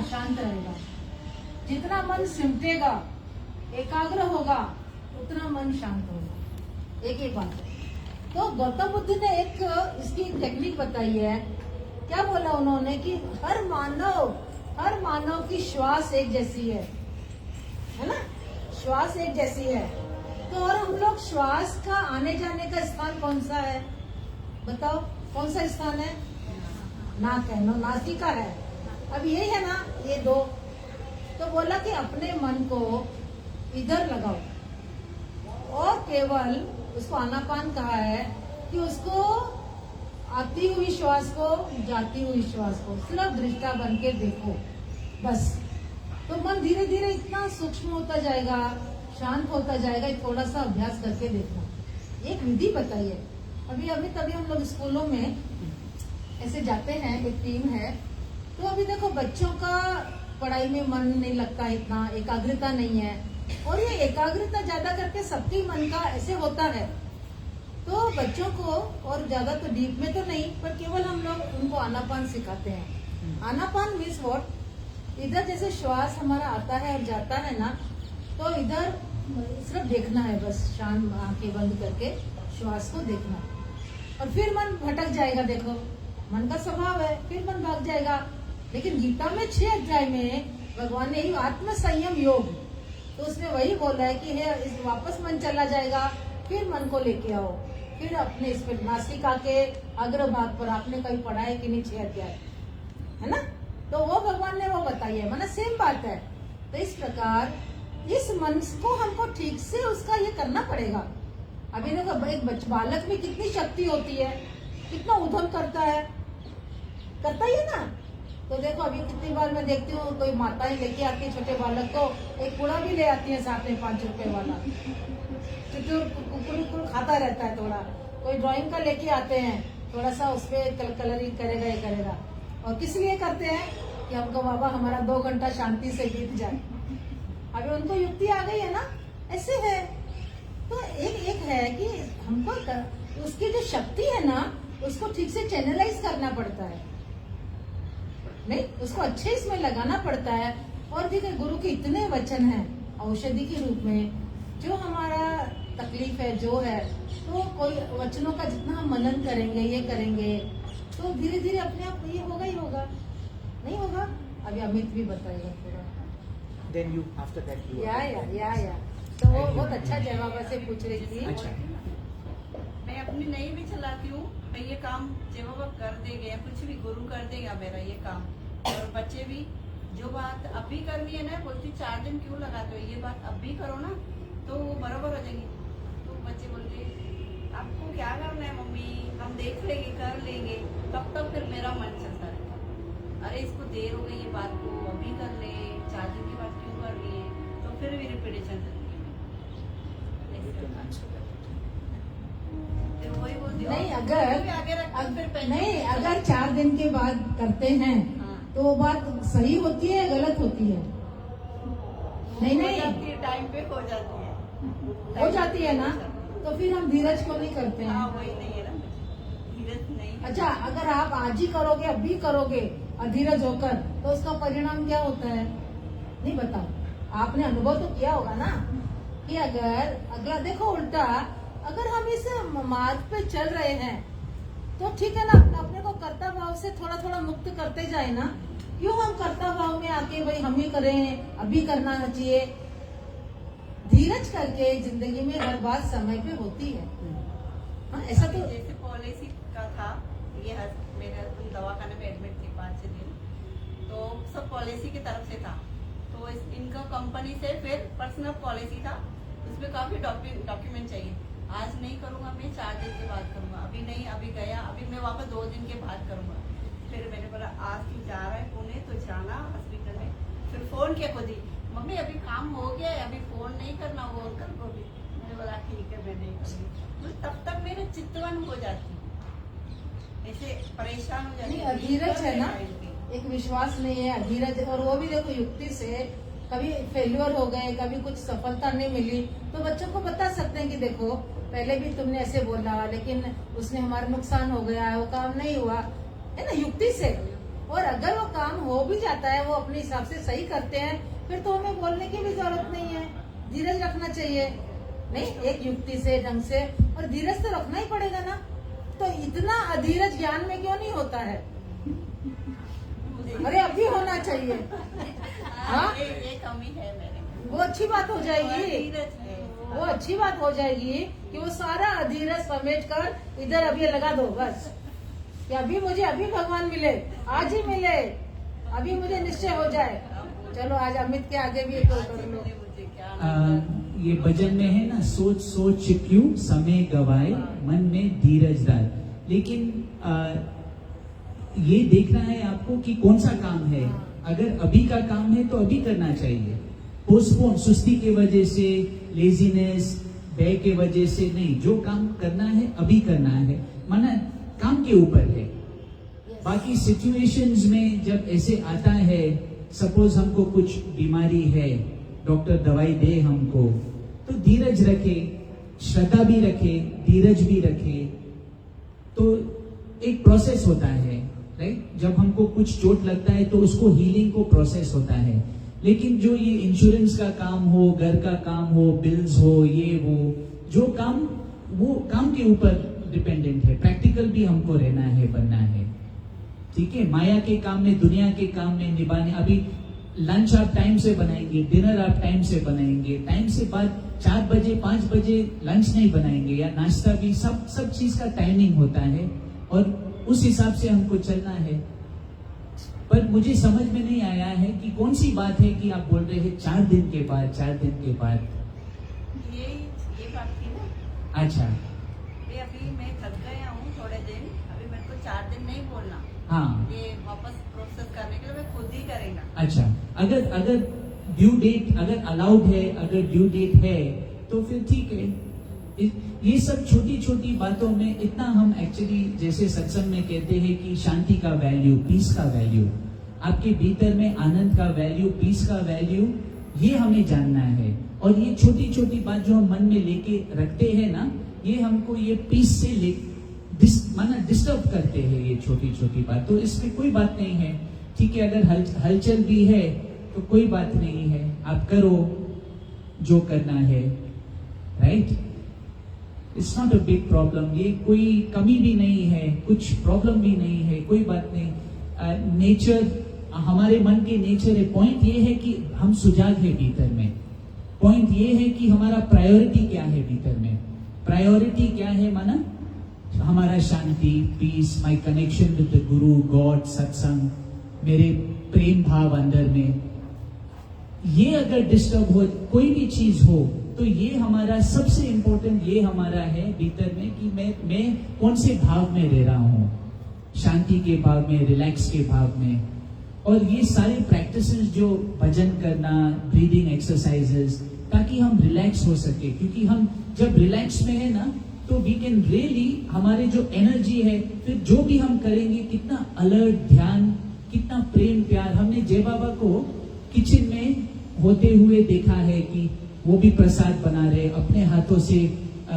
अशांत रहेगा। जितना मन सिमटेगा, एकाग्र होगा, उतना मन शांत होगा। एक ही बात है। तो गौतम बुद्ध ने एक इसकी टेक्निक बताई है। क्या बोला उन्होंने कि हर मानव की श्वास एक जैसी है ना, श्वास एक जैसी है। तो और हम लोग श्वास का आने जाने का स्थान कौन सा है, बताओ कौन सा स्थान है? नाक है, नासिका है। अब यही है ना, ये दो। तो बोला कि अपने मन को इधर लगाओ और केवल उसको आनापान कहा है कि उसको आती हुई श्वास को, जाती हुई श्वास को सिर्फ दृष्टा बन के देखो बस। तो मन धीरे धीरे इतना सूक्ष्म होता जाएगा, शांत होता जाएगा। थोड़ा सा अभ्यास करके देखना। एक विधि बताइए। अभी तभी हम लोग स्कूलों में ऐसे जाते हैं, एक टीम है। तो अभी देखो बच्चों का पढ़ाई में मन नहीं लगता, इतना एकाग्रता नहीं है। और ये एकाग्रता ज्यादा करके सबके मन का ऐसे होता है। तो बच्चों को और ज्यादा तो डीप में तो नहीं, पर केवल हम लोग उनको आनापान सिखाते हैं। आनापान मीन्स व्हाट? इधर जैसे श्वास हमारा आता है और जाता है ना, तो इधर सिर्फ देखना है बस, शांत आंखें बंद करके श्वास को देखना। और फिर मन भटक जाएगा। देखो मन का स्वभाव है, फिर मन भाग जाएगा। लेकिन गीता में 6 अध्याय में भगवान ने ही आत्म संयम योग, तो उसमें वही बोला है कि है इस वापस मन चला जाएगा, फिर मन को लेके आओ, फिर अपने इस पे नासिका के अग्र भाग पर। आपने कभी पढ़ा है कि नहीं 6 अध्याय, है ना? तो वो भगवान ने वो बताई है, माना सेम बात है। तो इस प्रकार इस मन को हमको ठीक से उसका ये करना पड़ेगा। अभी देखो एक बालक में कितनी शक्ति होती है, कितना उद्यम करता है, करता ही है ना। तो देखो अभी कितनी बार मैं देखती हूँ, कोई माताएं लेके आती है छोटे बालक को, एक कूड़ा भी ले आती है साथ में 5 रुपए वाला, कुकुर खाता रहता है थोड़ा। कोई ड्राइंग का लेके आते हैं, थोड़ा सा उसपे कलरिंग करेगा, ये करेगा। और किस लिए करते हैं? कि हमको बाबा हमारा 2 घंटा शांति से बीत जाए। अभी उनको युक्ति आ गई है ना, ऐसे है। तो एक है कि हमको उसकी जो शक्ति है ना, उसको ठीक से चैनलाइज करना पड़ता है, नहीं उसको अच्छे इसमें लगाना पड़ता है। और देखिए गुरु के इतने वचन हैं औषधि के रूप में, जो हमारा तकलीफ है जो है, तो कोई वचनों का जितना हम मनन करेंगे, ये करेंगे, तो धीरे धीरे अपने आप ये होगा ही होगा। नहीं होगा? अभी अमित भी बताएगा पूरा। Then you after that you या तो वो बहुत अच्छा जवाब से पूछ रही थी। अच्छा। मैं अपनी नहीं भी चलाती हूँ, मैं ये काम जब वो कर देंगे या कुछ भी गुरु कर देगा मेरा ये काम, और बच्चे भी जो बात अभी करनी है ना, बोलती 4 दिन क्यों लगाते हो, ये बात अभी करो ना तो वो बराबर हो जाएगी। तो बच्चे बोलते आपको क्या करना है मम्मी, हम देख लेंगे, कर लेंगे। तब तक फिर मेरा मन चलता रहता, अरे इसको देर हो गई ये बात को, अभी कर ले, 4 दिन की बात क्यों कर रही है। तो फिर भी रिपीटेशन चलती है। फिर वही बोलती नहीं नहीं अगर 4 दिन के बाद करते हैं तो वो बात सही होती है, गलत होती है? नहीं टाइम पे हो जाती है ना, तो फिर हम धीरज को नहीं करते हैं। वही नहीं है ना, धीरज नहीं। अच्छा, अगर आप आज ही करोगे, अभी करोगे अधीरज होकर, तो उसका परिणाम क्या होता है? नहीं बताओ, आपने अनुभव तो किया होगा ना कि अगर अगला देखो उल्टा, अगर हम इस मार्ग पे चल रहे हैं तो ठीक है ना, अपने को कर्ता भाव से थोड़ा थोड़ा मुक्त करते जाए ना। क्यों हम कर्ता भाव में आके भाई हम ही करें, अभी करना चाहिए? धीरज करके जिंदगी में हर बात समय पे होती है। हाँ, ऐसा तो जैसे पॉलिसी का था, ये मेरे हस्बैंड दवाखाने में एडमिट थे 5-6 दिन, तो सब पॉलिसी की तरफ से था। तो इनका कंपनी से फिर पर्सनल पॉलिसी था, उसमें काफी डॉक्यूमेंट चाहिए। आज नहीं करूंगा मैं, 4 दिन के बाद करूंगा, अभी नहीं, अभी गया, अभी मैं वापस 2 दिन के बाद करूंगा। फिर मैंने बोला आज तू जा रहा है पुणे तो जाना हॉस्पिटल में। फिर फोन किया खुद ही, मम्मी अभी काम हो गया है, अभी फोन नहीं करना वो अंकल को भी। मैंने बोला ठीक है मैं नहीं करूँगी। तो तब तक मेरे चित्तवन हो जाती, ऐसे परेशान हो जाती। अधीरज है ना, एक विश्वास नहीं है, अधीरज। और वो भी देखो युक्ति से, कभी फेल्यूर हो गए, कभी कुछ सफलता नहीं मिली, तो बच्चों को बता सकते हैं कि देखो पहले भी तुमने ऐसे बोला, लेकिन उसने हमारा नुकसान हो गया, वो काम नहीं हुआ, है ना, युक्ति से। और अगर वो काम हो भी जाता है, वो अपने हिसाब से सही करते हैं, फिर तो हमें बोलने की भी जरूरत नहीं है। धीरज रखना चाहिए, नहीं एक युक्ति से, ढंग से, और धीरज तो रखना ही पड़ेगा ना। तो इतना अधीरज ज्ञान में क्यों नहीं होता है? अरे अभी होना चाहिए। हाँ, ये कमी है मेरे में। वो अच्छी बात हो जाएगी, धीरज है। वो अच्छी बात हो जाएगी कि वो सारा अधीरज समेट कर इधर अभी लगा दो बस, कि अभी मुझे अभी भगवान मिले, आज ही मिले, अभी मुझे निश्चय हो जाए। चलो आज अमित के आगे भी एक और कर लो। मुझे क्या ये भजन में है ना, सोच सोच क्यों समय गवाए, मन में धीरज डाल। लेकिन ये देखना है आपको कि कौन सा काम है। अगर अभी का काम है तो अभी करना चाहिए। पोस्टपोन, सुस्ती के वजह से, लेजीनेस, भय के वजह से नहीं। जो काम करना है अभी करना है, माना काम के ऊपर है। बाकी सिचुएशंस में जब ऐसे आता है, सपोज हमको कुछ बीमारी है, डॉक्टर दवाई दे हमको, तो धीरज रखे, श्रद्धा भी रखे, धीरज भी रखे। तो एक प्रोसेस होता है, राइट। जब हमको कुछ चोट लगता है तो उसको हीलिंग को प्रोसेस होता है। लेकिन जो ये इंश्योरेंस का काम हो, घर का काम हो, बिल्स हो, ये वो जो काम, वो काम के ऊपर डिपेंडेंट है। प्रैक्टिकल भी हमको रहना है, बनना है, ठीक है। माया के काम में, दुनिया के काम में निभाने, अभी लंच आप टाइम से बनाएंगे, डिनर आप टाइम से बनाएंगे, टाइम से बाद 4 बजे 5 बजे लंच नहीं बनाएंगे, या नाश्ता भी, सब चीज का टाइमिंग होता है और उस हिसाब से हमको चलना है। पर मुझे समझ में नहीं आया है कि कौन सी बात है कि आप बोल रहे हैं 4 दिन के बाद, 4 दिन के बाद। ये बात थी ना। अच्छा, अभी मैं थक गया हूँ थोड़े दिन, अभी मेरे को 4 दिन नहीं बोलना। हाँ, ये वापस प्रोसेस करने के लिए मैं खुद ही करेगा। अच्छा। अगर ड्यू डेट अगर अलाउड है, अगर ड्यू डेट है तो फिर ठीक है। ये सब छोटी छोटी बातों में इतना हम एक्चुअली, जैसे सत्संग में कहते हैं कि शांति का वैल्यू, पीस का वैल्यू, आपके भीतर में आनंद का वैल्यू, पीस का वैल्यू, ये हमें जानना है। और ये छोटी छोटी बात जो हम मन में लेके रखते हैं ना, ये हमको ये पीस से माना डिस्टर्ब करते हैं, ये छोटी छोटी बात। तो इसमें कोई बात नहीं है, ठीक है। अगर हलचल भी है तो कोई बात नहीं है, आप करो जो करना है, right. It's not a big problem, ये कोई कमी भी नहीं है, कुछ प्रॉब्लम भी नहीं है, कोई बात नहीं। नेचर, हमारे मन के नेचर है। पॉइंट ये है कि हम सुजाग है भीतर में। पॉइंट ये है कि हमारा प्रायोरिटी क्या है भीतर में। प्रायोरिटी क्या है, माना हमारा शांति, peace, my connection with the guru, God, satsang, मेरे प्रेम भाव अंदर में। ये अगर डिस्टर्ब हो, कोई भी चीज हो, तो ये हमारा सबसे इंपॉर्टेंट, ये हमारा है भीतर में कि मैं कौन से भाव में रह रहा हूँ, शांति के भाव में, रिलैक्स के भाव में। और ये सारे प्रैक्टिसेस जो भजन करना, ब्रीदिंग एक्सरसाइजेस, ताकि हम रिलैक्स हो सके। क्योंकि हम जब रिलैक्स में है ना, तो वी कैन रियली, हमारे जो एनर्जी है, फिर जो भी हम करेंगे, कितना अलर्ट, ध्यान, कितना प्रेम प्यार। हमने जय बाबा को किचन में होते हुए देखा है कि वो भी प्रसाद बना रहे, अपने हाथों से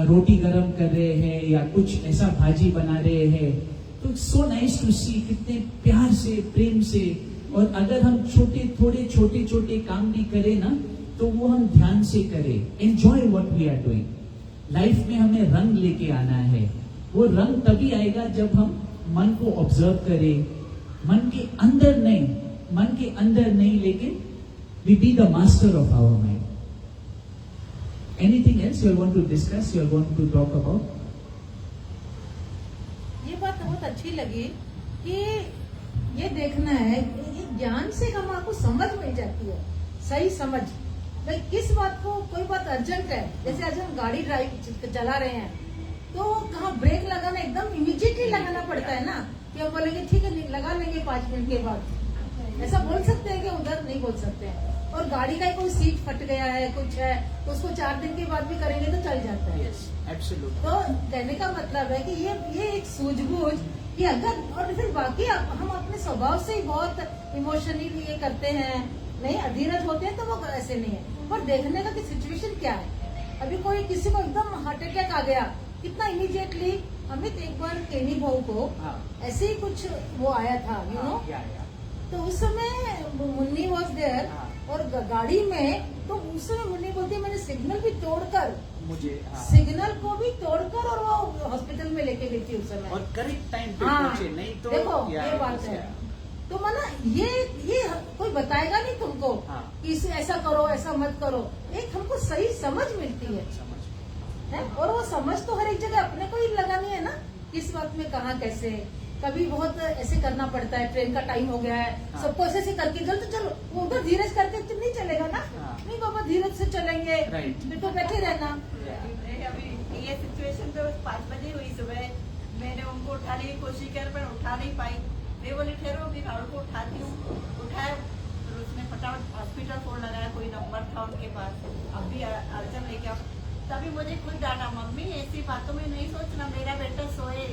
रोटी गरम कर रहे हैं या कुछ ऐसा भाजी बना रहे हैं। तो सो नाइस टू सी, कितने प्यार से, प्रेम से। और अगर हम छोटे छोटे काम भी करें ना, तो वो हम ध्यान से करें, enjoy what we are doing. Life में हमें रंग लेके आना है। वो रंग तभी आएगा जब हम मन को ऑब्जर्व करें, मन के अंदर नहीं, लेकिन we be the master of our mind. Anything else you want to discuss, you want to talk about? ये बात बहुत अच्छी लगी कि ये देखना है, ये ज्ञान से हम आपको समझ मिल जाती है, सही समझ। भाई किस बात को, कोई बात अर्जेंट है, जैसे आज हम गाड़ी ड्राइव चला रहे हैं, तो कहाँ ब्रेक लगाना एकदम इमीडिएटली लगाना पड़ता है ना, कि हम बोलेंगे ठीक है लगा लेंगे 5 मिनट के बाद, ऐसा बोल सकते हैं कि उधर नहीं बोल सकते हैं। और गाड़ी का कोई सीट फट गया है, कुछ है, तो उसको 4 दिन के बाद भी करेंगे तो चल जाता है। Absolutely. तो कहने का मतलब है कि ये एक सूझबूझ कि अगर, और फिर बाकी हम अपने स्वभाव से ही बहुत इमोशनली ये करते हैं, नहीं अधीरज होते हैं, तो वो ऐसे नहीं है। पर देखने का कि सिचुएशन क्या है। अभी कोई किसी को एकदम हार्ट अटैक आ गया, कितना इमीडिएटली। अमित एक बार केनी बहू को ऐसे ही कुछ वो आया था, यू नो, तो उस समय मुन्नी वॉज देयर हाँ। और गाड़ी में, तो उस समय मुन्नी बोलती मैंने सिग्नल भी तोड़कर, मुझे हाँ। सिग्नल को भी तोड़कर और वो हॉस्पिटल में लेके गई थी उस समय। और करेक्ट टाइम पे हाँ, पहुंचे, नहीं तो देखो या- ये बात है। तो माना ये कोई बताएगा नहीं तुमको हाँ। कि इसे ऐसा करो ऐसा मत करो, एक हमको सही समझ मिलती है, समझ और वो समझ तो हर एक जगह अपने को ही लगानी है ना, किस वक्त में कहाँ कैसे। कभी बहुत ऐसे करना पड़ता है, ट्रेन का टाइम हो गया है, हाँ। सबको ऐसे करके चल, तो चलो वो उधर धीरज करके तो नहीं चलेगा ना, हाँ। नहीं बाबा धीरज से चलेंगे, Right. फिर तो बैठे रहना। अभी ये सिचुएशन तो 5 बजे हुई सुबह, मैंने उनको उठाने की कोशिश की पर उठा नहीं पाई। मैं बोली ठहरो फिर राहुल को उठाती हूँ, उठाया, फिर उसने फटाफट हॉस्पिटल फोन लगाया, कोई नंबर था उनके पास, अब भी अर्जन लेके आओ। तभी मुझे खुद डांटा, मम्मी ऐसी बातों में नहीं सोचना, मेरा बेटा सोए।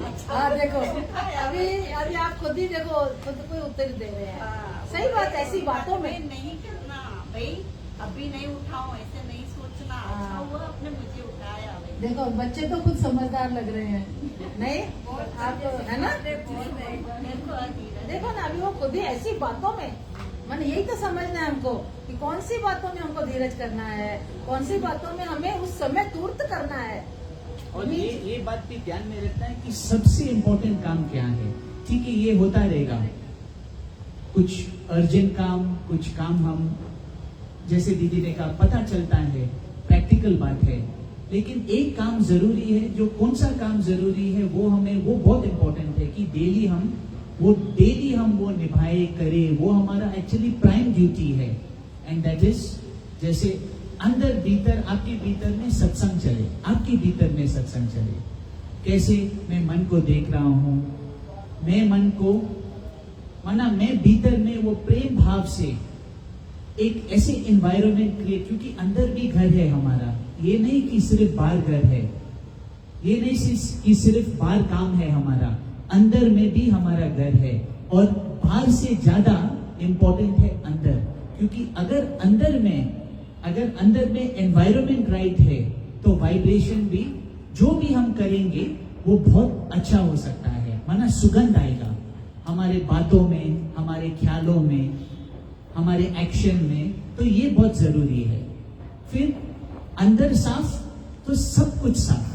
अच्छा हाँ देखो, उठाया। अभी आप खुद ही देखो, खुद को उत्तर दे रहे हैं। हाँ, सही बात है, ऐसी बातों में नहीं करना भाई, अभी नहीं उठाओ, ऐसे नहीं सोचना। हाँ। अच्छा हुआ आपने मुझे उठाया भाई। देखो बच्चे तो खुद समझदार लग रहे हैं, नहीं आप है ना, देखो ना अभी वो खुद ही ऐसी बातों में, मन यही तो समझना है हमको कि कौन सी बातों में हमको धीरज करना है, कौन सी बातों में हमें उस समय तुरंत करना है। और ये बात भी ध्यान में रखना है कि सबसे इम्पोर्टेंट काम क्या है। ठीक है, ये होता रहेगा, कुछ अर्जेंट काम, कुछ काम हम जैसे दीदी ने कहा पता चलता है, प्रैक्टिकल बात है, लेकिन एक काम जरूरी है। जो कौन सा काम जरूरी है वो बहुत इम्पोर्टेंट है कि डेली हम वो निभाए करें, वो हमारा एक्चुअली प्राइम ड्यूटी है। एंड दैट इज, जैसे अंदर भीतर आपके भीतर में सत्संग चले, आपके भीतर में सत्संग चले। कैसे? मैं मन को देख रहा हूं, मैं मन को मैं भीतर में वो प्रेम भाव से एक ऐसे एनवायरनमेंट क्रिएट, क्योंकि अंदर भी घर है हमारा, ये नहीं कि सिर्फ बाहर घर है, ये नहीं कि सिर्फ बाहर काम है हमारा, अंदर में भी हमारा घर है। और बाहर से ज्यादा इम्पोर्टेंट है अंदर, क्योंकि अगर अंदर में एनवायरनमेंट राइट है तो वाइब्रेशन भी, जो भी हम करेंगे वो बहुत अच्छा हो सकता है, माना सुगंध आएगा हमारे बातों में, हमारे ख्यालों में, हमारे एक्शन में। तो ये बहुत जरूरी है। फिर अंदर साफ तो सब कुछ साफ,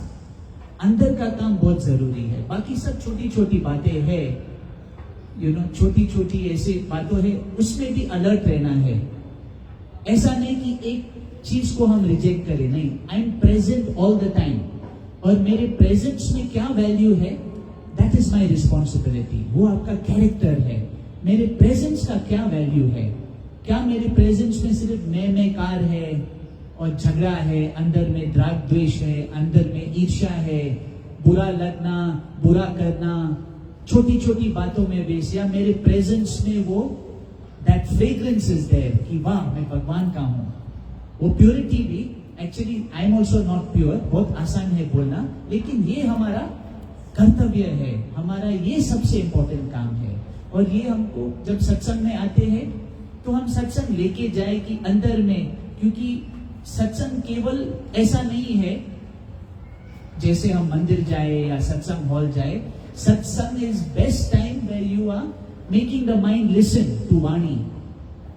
अंदर का काम बहुत जरूरी है। बाकी सब छोटी छोटी बातें हैं, छोटी छोटी ऐसे बातों है, उसमें भी अलर्ट रहना है। ऐसा नहीं कि एक चीज को हम रिजेक्ट करें, नहीं, I am present all the time, और मेरे प्रेजेंस में क्या वैल्यू है, दैट इज माई रिस्पॉन्सिबिलिटी। वो आपका कैरेक्टर है। मेरे प्रेजेंस का क्या वैल्यू है? क्या मेरे प्रेजेंस में सिर्फ मैं कार है और झगड़ा है, अंदर में राग द्वेष है, अंदर में ईर्ष्या है, बुरा लगना, बुरा करना, छोटी छोटी बातों में बेस, या मेरे प्रेजेंस में वो दैट फ्रेग्रेंस इज देयर कि वाह मैं भगवान का हूं। वो प्योरिटी भी, actually I am also not pure, बहुत आसान है बोलना, लेकिन ये हमारा कर्तव्य है, हमारा ये सबसे इंपॉर्टेंट काम है। और ये हमको जब सत्संग में आते हैं तो हम सत्संग लेके जाए कि अंदर में, क्योंकि सत्संग केवल ऐसा नहीं है जैसे हम मंदिर जाए या सत्संग हॉल जाए। Satsang is best time where you are making the mind listen to vani.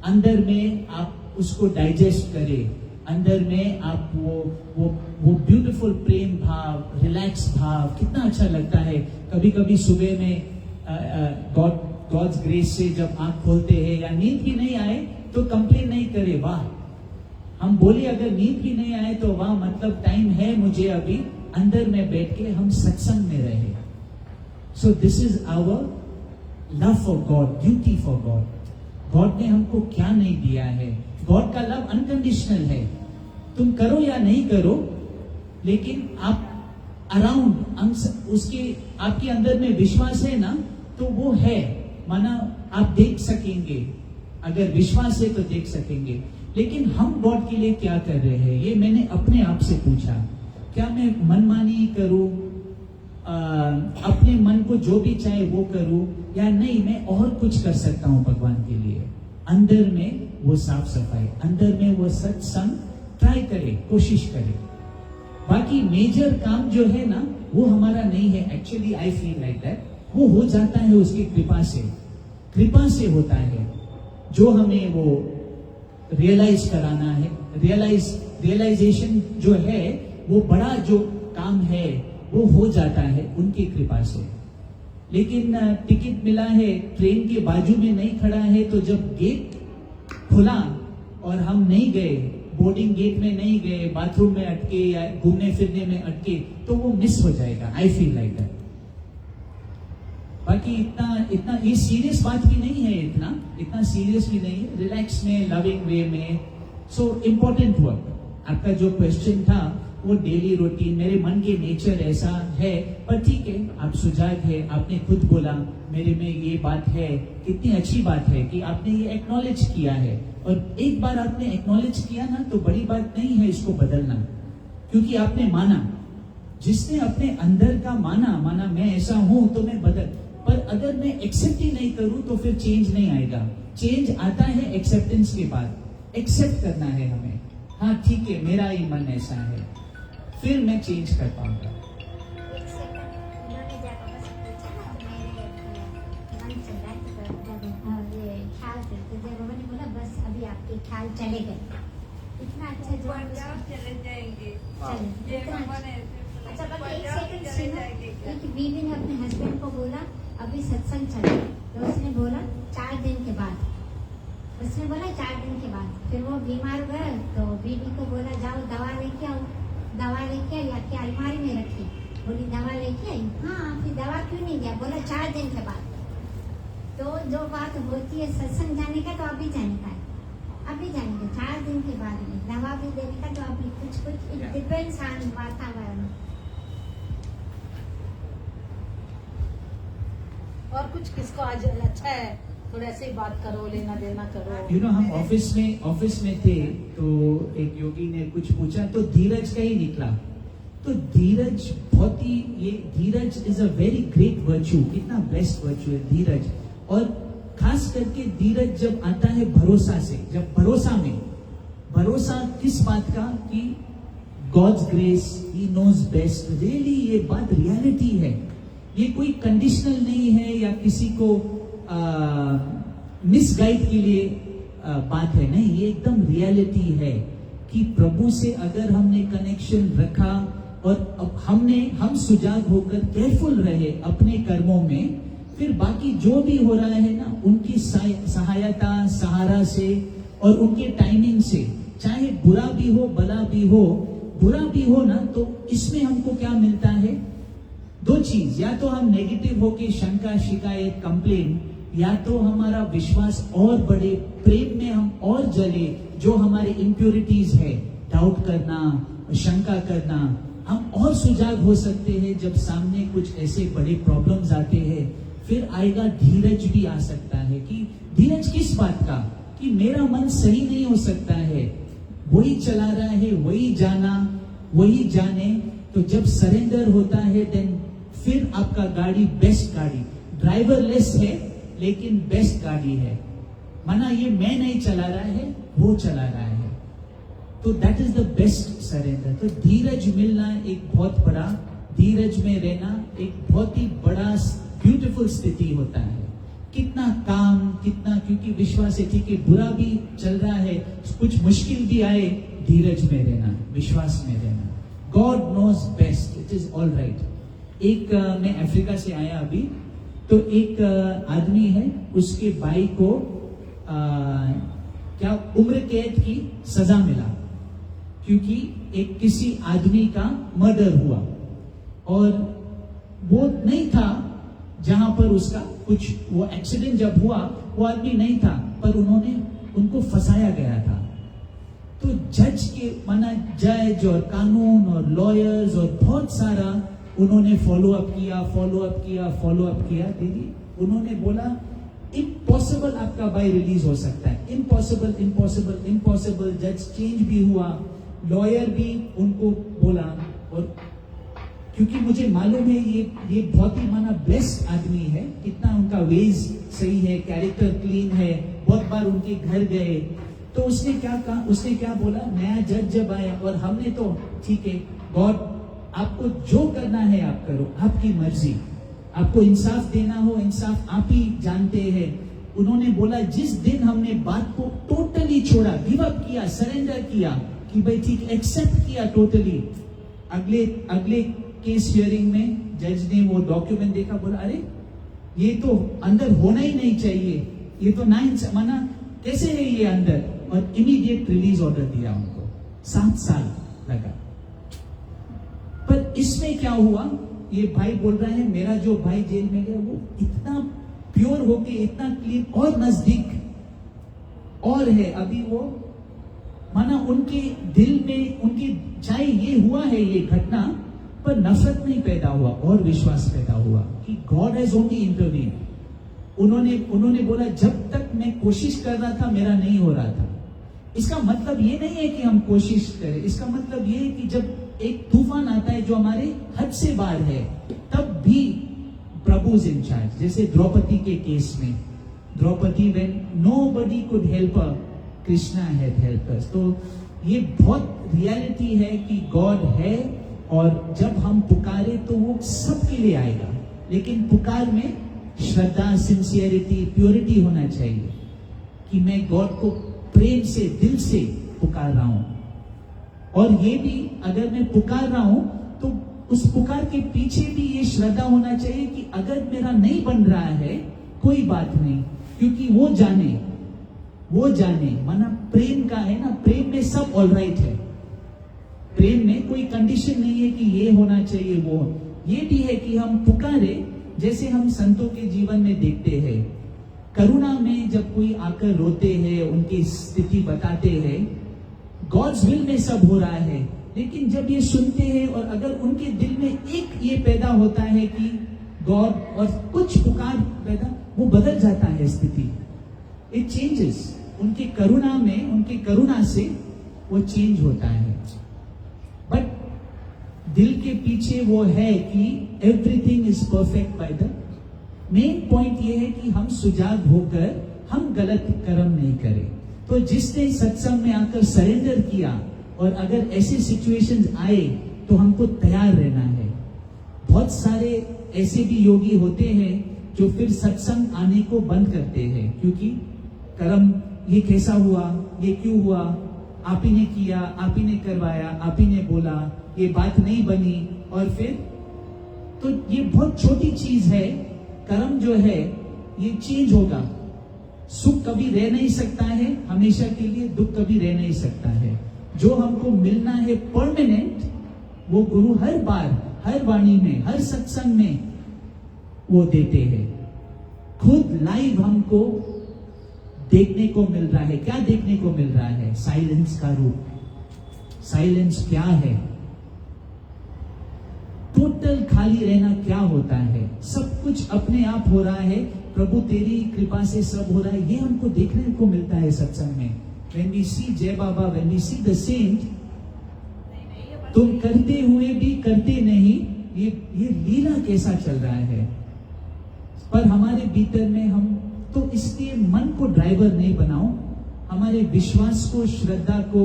अंदर में आप उसको डाइजेस्ट करें, अंदर में आप वो ब्यूटीफुल प्रेम भाव, रिलैक्स भाव, कितना अच्छा लगता है। कभी कभी सुबह में गॉड्स ग्रेस से जब आंख खोलते हैं या नींद भी नहीं आए तो कंप्लेन नहीं करे, वाह, हम बोले अगर नींद भी नहीं आए तो वाह, मतलब टाइम है मुझे अभी अंदर में बैठ के हम सत्संग में रहे। So this is our love for God, duty for God. God ने हमको क्या नहीं दिया है? गॉड का लव अनकंडीशनल है, तुम करो या नहीं करो, लेकिन आप अराउंड उसके, आपके अंदर में विश्वास है ना, तो वो है, माना आप देख सकेंगे, अगर विश्वास है तो देख सकेंगे। लेकिन हम गॉड के लिए क्या कर रहे हैं, ये मैंने अपने आप से पूछा। क्या मैं मनमानी करूं, अपने मन को जो भी चाहे वो करूं, या नहीं मैं और कुछ कर सकता हूं भगवान के लिए? अंदर में वो साफ सफाई, अंदर में वो सत्संग ट्राई करे, कोशिश करे। बाकी मेजर काम जो है ना वो हमारा नहीं है, actually I feel like that, वो हो जाता है उसकी कृपा से। कृपा से होता है, जो हमें वो रियलाइज कराना है, रियलाइजेशन जो है वो बड़ा जो काम है वो हो जाता है उनकी कृपा से। लेकिन टिकट मिला है, ट्रेन के बाजू में नहीं खड़ा है, तो जब गेट खुला और हम नहीं गए, बोर्डिंग गेट में नहीं गए, बाथरूम में अटके या घूमने फिरने में अटके, तो वो मिस हो जाएगा। I feel like that. बाकी इतना ये सीरियस बात भी नहीं है, इतना सीरियस भी नहीं है, रिलैक्स में, लविंग वे में। So important work. आपका जो क्वेश्चन था वो डेली रूटीन, मेरे मन के नेचर ऐसा है, पर ठीक है, आप सुजाग है, आपने खुद बोला मेरे में ये बात है। कितनी अच्छी बात है कि आपने ये एक्नॉलेज किया है, और एक बार आपने एक्नॉलेज किया ना तो बड़ी बात नहीं है इसको बदलना, क्योंकि आपने माना। जिसने अपने अंदर का माना मैं ऐसा हूं तो मैं बदल, पर अगर मैं एक्सेप्ट ही नहीं करूं तो फिर चेंज नहीं आएगा। चेंज आता है एक्सेप्टेंस के बाद। एक्सेप्ट करना है हमें, हाँ ठीक है मेरा ही मन ऐसा है, फिर मैं चेंज कर पाऊंगा। एक सेकंड, उन्होंने जब बस पूछा ना मेरे मन चल रहा है तो ये ख्याल से, तो जब उन्होंने बोला बस अभी आपके ख्याल चले गए, इतना अच्छा जवाब चले जाएंगे। चले ये इतना भगवान अच्छा। ऐसे अच्छा बस एक पंजाब सेकंड चले सुनो, जाएंगे क्या? एक बीवी ने अपने हस्बैंड को बोला अभी सत्संग चले, तो उसने बोला 4 दिन के बाद, उसने बोला 4 दिन के बाद। फिर वो बीमार हुआ तो बीवी को बोला जाओ दवा लेके आओ। दवा लेके आई, आके अलमारी में रखी, बोली दवा लेके आई, हाँ फिर दवा क्यों नहीं दिया, बोला 4 दिन के बाद। तो जो बात होती है सत्संग जाने का तो अभी जाने का है, अभी जाएंगे 4 दिन के बाद में, दवा भी देने का तो अभी कुछ इट डिपेंड्स ऑन वातावरण। और कुछ किसको आज अच्छा है, थोड़ा ऐसे ही बात करो, लेना देना करो। यू नो हम ऑफिस में थे तो एक योगी ने कुछ पूछा तो धीरज का ही निकला। तो धीरज बहुत ही, ये dheeraj is a very great virtue, कितना बेस्ट वर्च्यू है धीरज। और खास करके धीरज जब आता है भरोसा से, जब भरोसा किस बात का, कि God's grace, he knows best. Really ये बात रियलिटी है, ये कोई कंडीशनल नहीं है या किसी को मिसगाइड के लिए बात है, नहीं, ये एकदम रियलिटी है कि प्रभु से अगर हमने कनेक्शन रखा और अब हम सुजाग होकर केयरफुल रहे अपने कर्मों में, फिर बाकी जो भी हो रहा है ना उनकी सहायता, सहारा से और उनके टाइमिंग से, चाहे बुरा भी हो भला भी हो, बुरा भी हो ना, तो इसमें हमको क्या मिलता है, 2 चीज, या तो हम नेगेटिव होके शंका, शिकायत, कंप्लेन, या तो हमारा विश्वास और बढ़े, प्रेम में हम और जले, जो हमारे इम्प्योरिटीज है, डाउट करना, शंका करना, हम और सुजाग हो सकते हैं जब सामने कुछ ऐसे बड़े प्रॉब्लम्स आते हैं। फिर आएगा धीरज भी आ सकता है, कि धीरज किस बात का, कि मेरा मन सही नहीं हो सकता है, वही चला रहा है, वही जाना, वही जाने। तो जब सरेंडर होता है देन फिर आपका गाड़ी बेस्ट गाड़ी, ड्राइवरलेस है लेकिन बेस्ट गाड़ी है, माना ये मैं नहीं चला रहा है, वो चला रहा है, तो that is the best surrender. तो धीरज मिलना एक बहुत बड़ा, धीरज में रहना एक बहुत ही बड़ा ब्यूटीफुल स्थिति होता है। कितना काम, कितना, क्योंकि विश्वास है, ठीक है बुरा भी चल रहा है, कुछ मुश्किल भी आए, धीरज में रहना, विश्वास में रहना। God knows best, it is all right. एक मैं अफ्रीका से आया अभी, तो एक आदमी है, उसके भाई को क्या उम्र कैद की सजा मिला, क्योंकि एक किसी आदमी का मर्डर हुआ, और वो नहीं था जहां पर उसका कुछ, वो एक्सीडेंट जब हुआ वो आदमी नहीं था, पर उनको फंसाया गया था। तो जज के, माना जज और कानून और लॉयर्स और बहुत सारा उन्होंने फॉलो अप किया। दीदी उन्होंने बोला इम्पॉसिबल आपका भाई रिलीज हो सकता है, इम्पॉसिबल। जज चेंज भी हुआ, लॉयर भी उनको बोला, और क्योंकि मुझे मालूम है ये बहुत ही माना ब्लेस्ड आदमी है, कितना उनका वेज सही है, कैरेक्टर क्लीन है, बहुत बार उनके घर गए। तो उसने क्या कहा, उसने क्या बोला, नया जज जब आया और हमने तो ठीक है, गॉड आपको जो करना है आप करो, आपकी मर्जी, आपको इंसाफ देना हो इंसाफ आप ही जानते हैं, उन्होंने बोला जिस दिन हमने बात को टोटली छोड़ा, गिव अप किया, सरेंडर किया कि भाई ठीक, एक्सेप्ट किया टोटली, अगले केस हियरिंग में जज ने वो डॉक्यूमेंट देखा, बोला अरे ये तो अंदर होना ही नहीं चाहिए, ये तो माना कैसे है ये अंदर, और इमीडिएट रिलीज ऑर्डर दिया उनको। 7 साल लगा। पर इसमें क्या हुआ, ये भाई बोल रहे हैं मेरा जो भाई जेल में गया वो इतना प्योर होके, इतना क्लीन और नजदीक और है अभी वो, माना उनके दिल में, उनकी चाहे ये हुआ है ये घटना, पर नफरत नहीं पैदा हुआ और विश्वास पैदा हुआ कि गॉड हैज ओनली इंटरवीन। उन्होंने बोला जब तक मैं कोशिश कर रहा था मेरा नहीं हो रहा था। इसका मतलब ये नहीं है कि हम कोशिश करें, इसका मतलब ये है कि जब एक तूफान आता है जो हमारे हद से बाहर है, तब भी प्रभु इज इन चार्ज। जैसे द्रौपदी के केस में, Draupadi when nobody could help her, Krishna had helped us. तो ये बहुत रियलिटी है कि गॉड है, और जब हम पुकारे तो वो सबके लिए आएगा, लेकिन पुकार में श्रद्धा, सिंसियरिटी, प्योरिटी होना चाहिए कि मैं गॉड को प्रेम से, दिल से पुकार रहा हूं। और ये भी अगर मैं पुकार रहा हूं तो उस पुकार के पीछे भी ये श्रद्धा होना चाहिए कि अगर मेरा नहीं बन रहा है कोई बात नहीं, क्योंकि वो जाने, माना प्रेम का है ना, प्रेम में सब ऑलराइट है। प्रेम में कोई कंडीशन नहीं है कि ये होना चाहिए वो। ये भी है कि हम पुकारे, जैसे हम संतों के जीवन में देखते हैं, करुणा में जब कोई आकर रोते हैं, उनकी स्थिति बताते हैं, गॉड्स विल में सब हो रहा है, लेकिन जब ये सुनते हैं और अगर उनके दिल में एक ये पैदा होता है कि गॉड, और कुछ पुकार पैदा, वो बदल जाता है स्थिति, इट चेंजेस। उनकी करुणा में, उनकी करुणा से वो चेंज होता है। बट दिल के पीछे वो है कि everything is perfect by the. Main point ये है कि हम सुजाग होकर हम गलत कर्म नहीं करें। तो जिसने सत्संग में आकर सरेंडर किया, और अगर ऐसे सिचुएशंस आए तो हमको तैयार रहना है। बहुत सारे ऐसे भी योगी होते हैं जो फिर सत्संग आने को बंद करते हैं, क्योंकि कर्म, ये कैसा हुआ, ये क्यों हुआ, आप ही ने किया, आप ही ने करवाया, आप ही ने बोला, ये बात नहीं बनी, और फिर तो ये बहुत छोटी चीज है। कर्म जो है ये चेंज होगा। सुख कभी रह नहीं सकता है हमेशा के लिए, दुख कभी रह नहीं सकता है। जो हमको मिलना है परमानेंट, वो गुरु हर बार, हर वाणी में, हर सत्संग में वो देते हैं। खुद लाइव हमको देखने को मिल रहा है। क्या देखने को मिल रहा है? साइलेंस का रूप। साइलेंस क्या है? टोटल खाली रहना क्या होता है? सब कुछ अपने आप हो रहा है, प्रभु तेरी कृपा से सब हो रहा है, ये हमको देखने को मिलता है सत्संग में। When we see जय बाबा, when we see the saint, तुम करते हुए भी करते नहीं, ये लीला कैसा चल रहा है। पर हमारे भीतर में हम तो इसलिए मन को ड्राइवर नहीं बनाओ, हमारे विश्वास को, श्रद्धा को,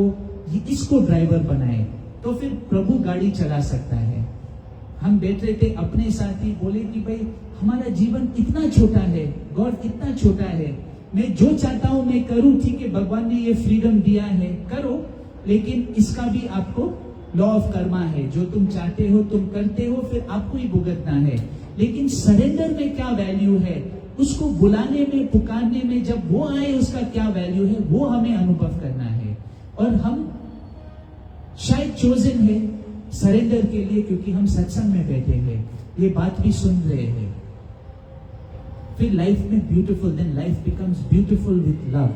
इसको ड्राइवर बनाए, तो फिर प्रभु गाड़ी चला सकता है। हम बैठ रहे थे, अपने साथी बोले कि भाई हमारा जीवन इतना छोटा है, गॉड इतना छोटा है, मैं जो चाहता हूं मैं करूं, ठीक है, भगवान ने ये फ्रीडम दिया है, करो, लेकिन इसका भी आपको लॉ ऑफ कर्मा है। जो तुम चाहते हो तुम करते हो, फिर आपको ही भुगतना है। लेकिन सरेंडर में क्या वैल्यू है, उसको बुलाने में, पुकारने में, जब वो आए उसका क्या वैल्यू है, वो हमें अनुभव करना है। और हम शायद चोजन है सरेंडर के लिए, क्योंकि हम सत्संग में बैठे हैं, ये बात भी सुन रहे हैं। फिर लाइफ में beautiful, then life becomes beautiful with love.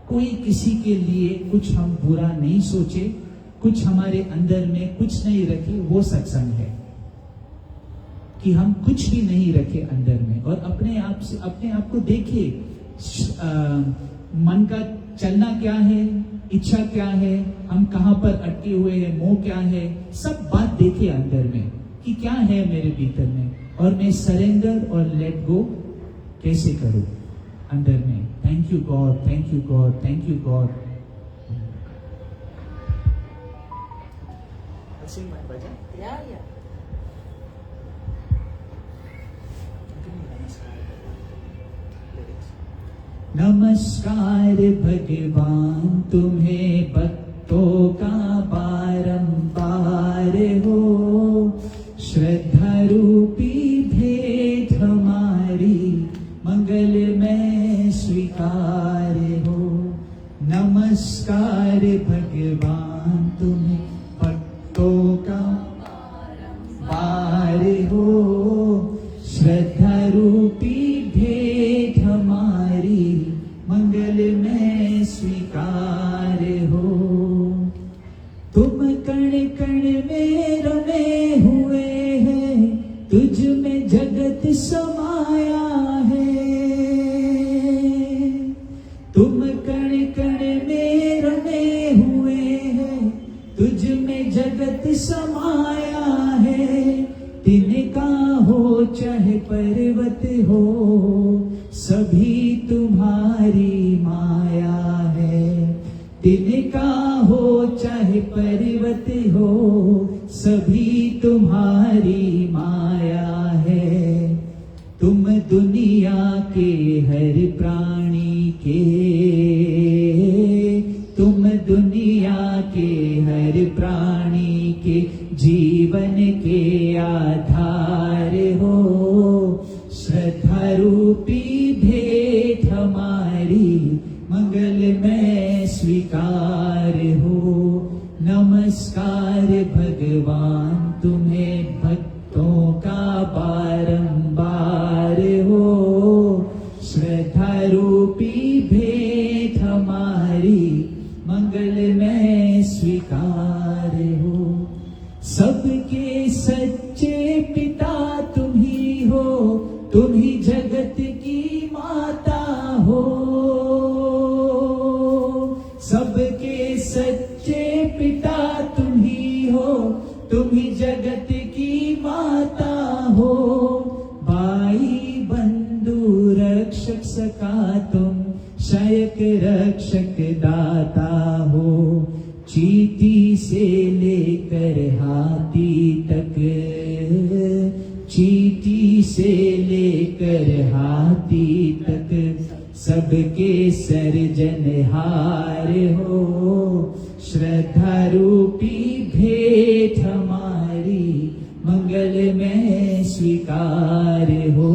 कोई किसी के लिए कुछ हम बुरा नहीं सोचे, कुछ हमारे अंदर में कुछ नहीं रखे, वो सत्संग है। कि हम कुछ भी नहीं रखे अंदर में, और अपने आप से, अपने आप को देखिए, मन का चलना क्या है, इच्छा क्या है, हम कहां पर अटके हुए हैं, मोह क्या है, सब बात देखिए अंदर में कि क्या है मेरे भीतर में, और मैं सरेंडर और लेट गो कैसे करूं अंदर में। Thank you God, thank you God, thank you God. Sing my bhajan. Yeah. Give me namaskar. Lyrics. नमस्कार भगवान तुम्हें भक्तों का बारंबार हो, श्रद्धा रूपी भेंट हमारी मंगलमय स्वीकार हो। नमस्कार भगवान तुम्हें भक्तों का बार हो, श्रद्धा रूपी भेंट हमारी मंगलमय स्वीकार हो। तुम कण कण में रमे हुए हैं, तुझ में जगत समाया है। तुम कण कण में रमे हुए हैं, तुझ में जगत समाया है। तिनका हो चाहे पर्वत हो, सभी तुम्हारी माया है। तिनका हो चाहे पर्वत हो, सभी तुम्हारी माया है। तुम दुनिया के हर प्राणी के, तुम दुनिया के हर प्राणी के जीवन के आधार हो। श्रद्धा रूपी भेंट हमारी मंगलमय स्वीकार हो। नमस्कार भगवान तुम्हें भक्तों का बारंबार हो, श्रद्धा रूपी भेंट हमारी मंगलमय स्वीकार हो। सबके सच्चे पिता तुम ही हो, तुम ही जगत की माता हो। सबके सच्चे पिता तुम ही हो, तुम ही जगत की माता हो। भाई बंधु रक्षक सखा तुम, शायक रक्षक दाता हो। चींटी से लेकर हाथी तक, चींटी से लेकर हाथी तक, सबके सर्जनहार हो। श्रद्धा रूपी भेंट हमारी मंगलमय स्वीकार हो।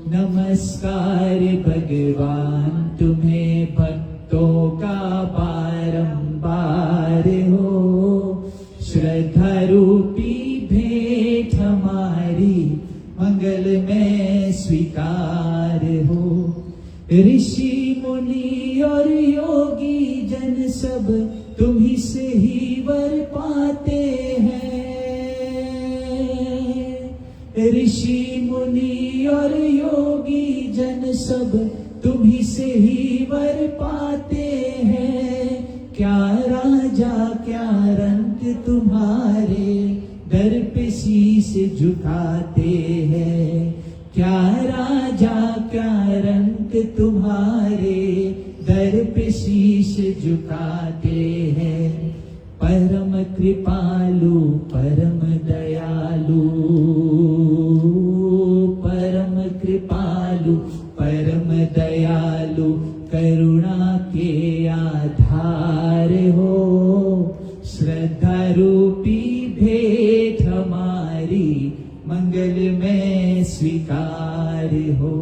नमस्कार भगवान तुम्हें भक्तों का बारंबार हो, श्रद्धा रूपी भेंट हमारी मंगलमय स्वीकार हो। ऋषि मुनि और योगी जन सब तुम्ही से ही वर पाते हैं। ऋषि मुनि और योगी जन सब तुम्ही से ही वर पाते हैं। क्या राजा क्या रंक तुम्हारे, दर पे शीश झुकाते हैं। क्या राजा क्या रंक तुम्हारे, दर पे शीश झुकाते हैं। परम कृपालु परम दयालु, परम कृपालु परम दयालु, करुणा के आधार हो। श्रद्धा रूपी भेंट हमारी मंगलमय स्वीकार हो।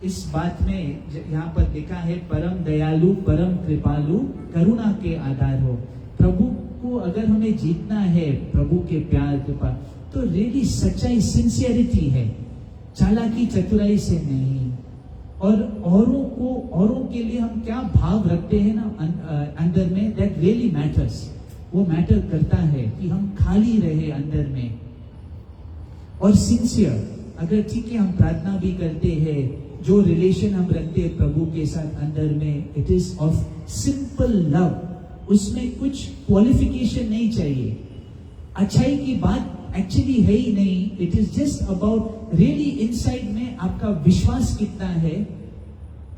इस बात में यहाँ पर लिखा है परम दयालु परम कृपालु करुणा के आधार हो। प्रभु को अगर हमें जीतना है, प्रभु के प्यार के पास, तो रियली सच्चाई सिंसियरिटी है, चालाकी चतुराई से नहीं। और औरों के लिए हम क्या भाव रखते हैं ना अंदर में, दैट रियली मैटर्स। वो मैटर करता है कि हम खाली रहे अंदर में और सिंसियर। अगर ठीक है हम प्रार्थना भी करते हैं, जो रिलेशन हम रखते हैं प्रभु के साथ अंदर में, it is of simple love, उसमें कुछ क्वालिफिकेशन नहीं चाहिए। अच्छाई की बात एक्चुअली है ही नहीं, it is just about really inside में आपका विश्वास कितना है,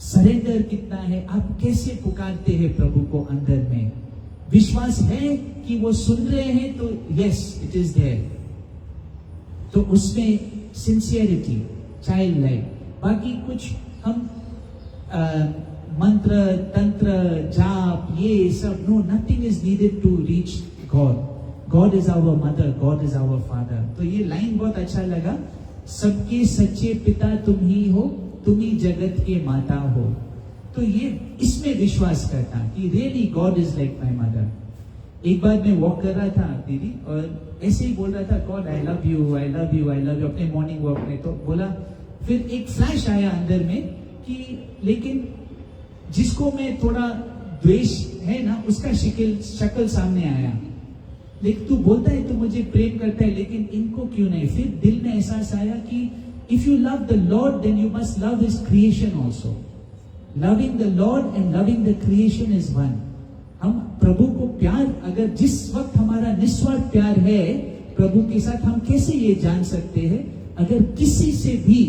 सरेंडर कितना है, आप कैसे पुकारते हैं प्रभु को अंदर में। विश्वास है कि वो सुन रहे हैं तो यस इट इज देयर, तो उसमें सिंसियरिटी, चाइल्ड लाइक। बाकी कुछ हम मंत्र तंत्र जाप ये सब, no, nothing is needed to reach God. God is our mother, God is our father. तो ये लाइन बहुत अच्छा लगा. सबके सच्चे पिता तुम ही हो, तुम ही जगत के माता हो. तो ये इसमें विश्वास करता कि really God is like my mother. एक बार मैं वॉक कर रहा था दीदी, और ऐसे ही बोल रहा था, God I love you, I love you, I love you, अपने मॉर्निंग वॉक में. तो बोला, फिर एक फ्लैश आया अंदर में कि लेकिन जिसको मैं थोड़ा द्वेष है ना, उसका शक्ल सामने आया. लेकिन तू बोलता है, तू मुझे प्रेम करता है, लेकिन इनको क्यों नहीं. फिर दिल में एहसास आया कि if you love the Lord then you must love his creation also. Loving the Lord and loving the creation is one. हम प्रभु को प्यार, अगर जिस वक्त हमारा निस्वार्थ प्यार है प्रभु के साथ, हम कैसे ये जान सकते हैं अगर किसी से भी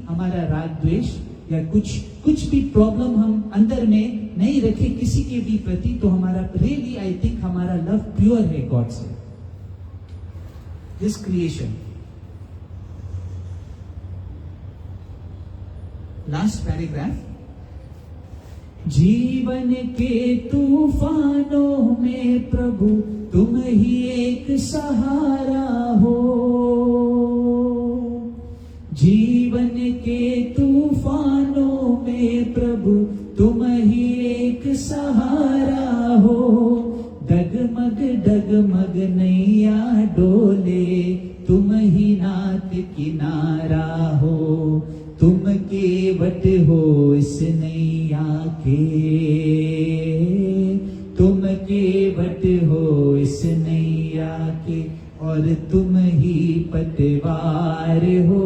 हमारा राग द्वेष या कुछ भी प्रॉब्लम हम अंदर में नहीं रखे किसी के भी प्रति, तो हमारा रियली आई थिंक हमारा लव प्योर है गॉड से, दिस क्रिएशन. Last paragraph. जीवन के तूफानों में प्रभु तुम ही एक सहारा हो. जीवन के तूफानों में प्रभु तुम ही एक सहारा हो. डगमग डगमग नैया डोले, तुम ही नात किनारा हो. तुम केवट हो इस नैया के, तुम केवट हो इस नैया के, और तुम ही पतवार हो.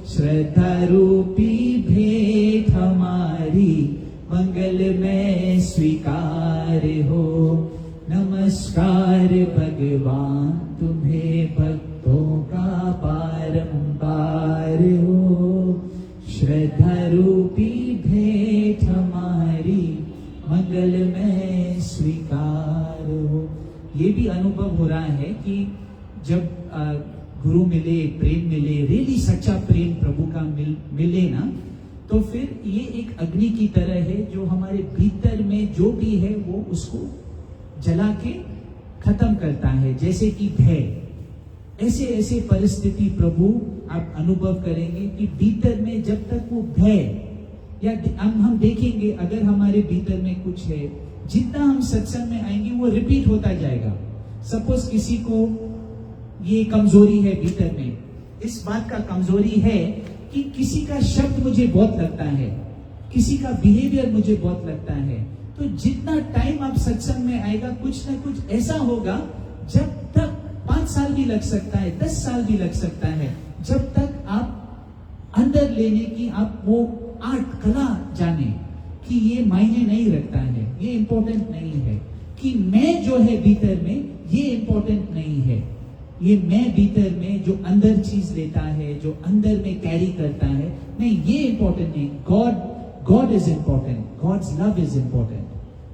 श्रद्धा रूपी भेंट हमारी मंगल में स्वीकार हो. नमस्कार भगवान तुम्हें भक्तों का बारंबार हो. श्रद्धा रूपी भेंट हमारी मंगल में स्वीकार हो. ये भी अनुभव हो रहा है कि जब गुरु मिले, प्रेम मिले, रियली सच्चा प्रेम प्रभु का मिले ना, तो फिर ये एक अग्नि की तरह है जो हमारे भीतर में जो भी है वो उसको जला के खत्म करता है. जैसे कि भय, ऐसे ऐसे परिस्थिति प्रभु आप अनुभव करेंगे कि भीतर में जब तक वो भय, या हम देखेंगे अगर हमारे भीतर में कुछ है, जितना हम सत्संग में आएंगे वो रिपीट होता जाएगा. सपोज किसी को ये कमजोरी है भीतर में, इस बात का कमजोरी है कि किसी का शब्द मुझे बहुत लगता है, किसी का बिहेवियर मुझे बहुत लगता है, तो जितना टाइम आप सत्संग में आएगा कुछ ना कुछ ऐसा होगा, जब तक 5 साल भी लग सकता है, 10 साल भी लग सकता है, जब तक आप अंदर लेने की आप वो आर्ट कला जाने कि ये मायने नहीं रखता है, ये इंपॉर्टेंट नहीं है, कि मैं जो है भीतर में ये इंपॉर्टेंट नहीं है. ये मैं भीतर में जो अंदर चीज लेता है, जो अंदर में कैरी करता है, नहीं, ये इंपॉर्टेंट नहीं. God is important, God's love is important.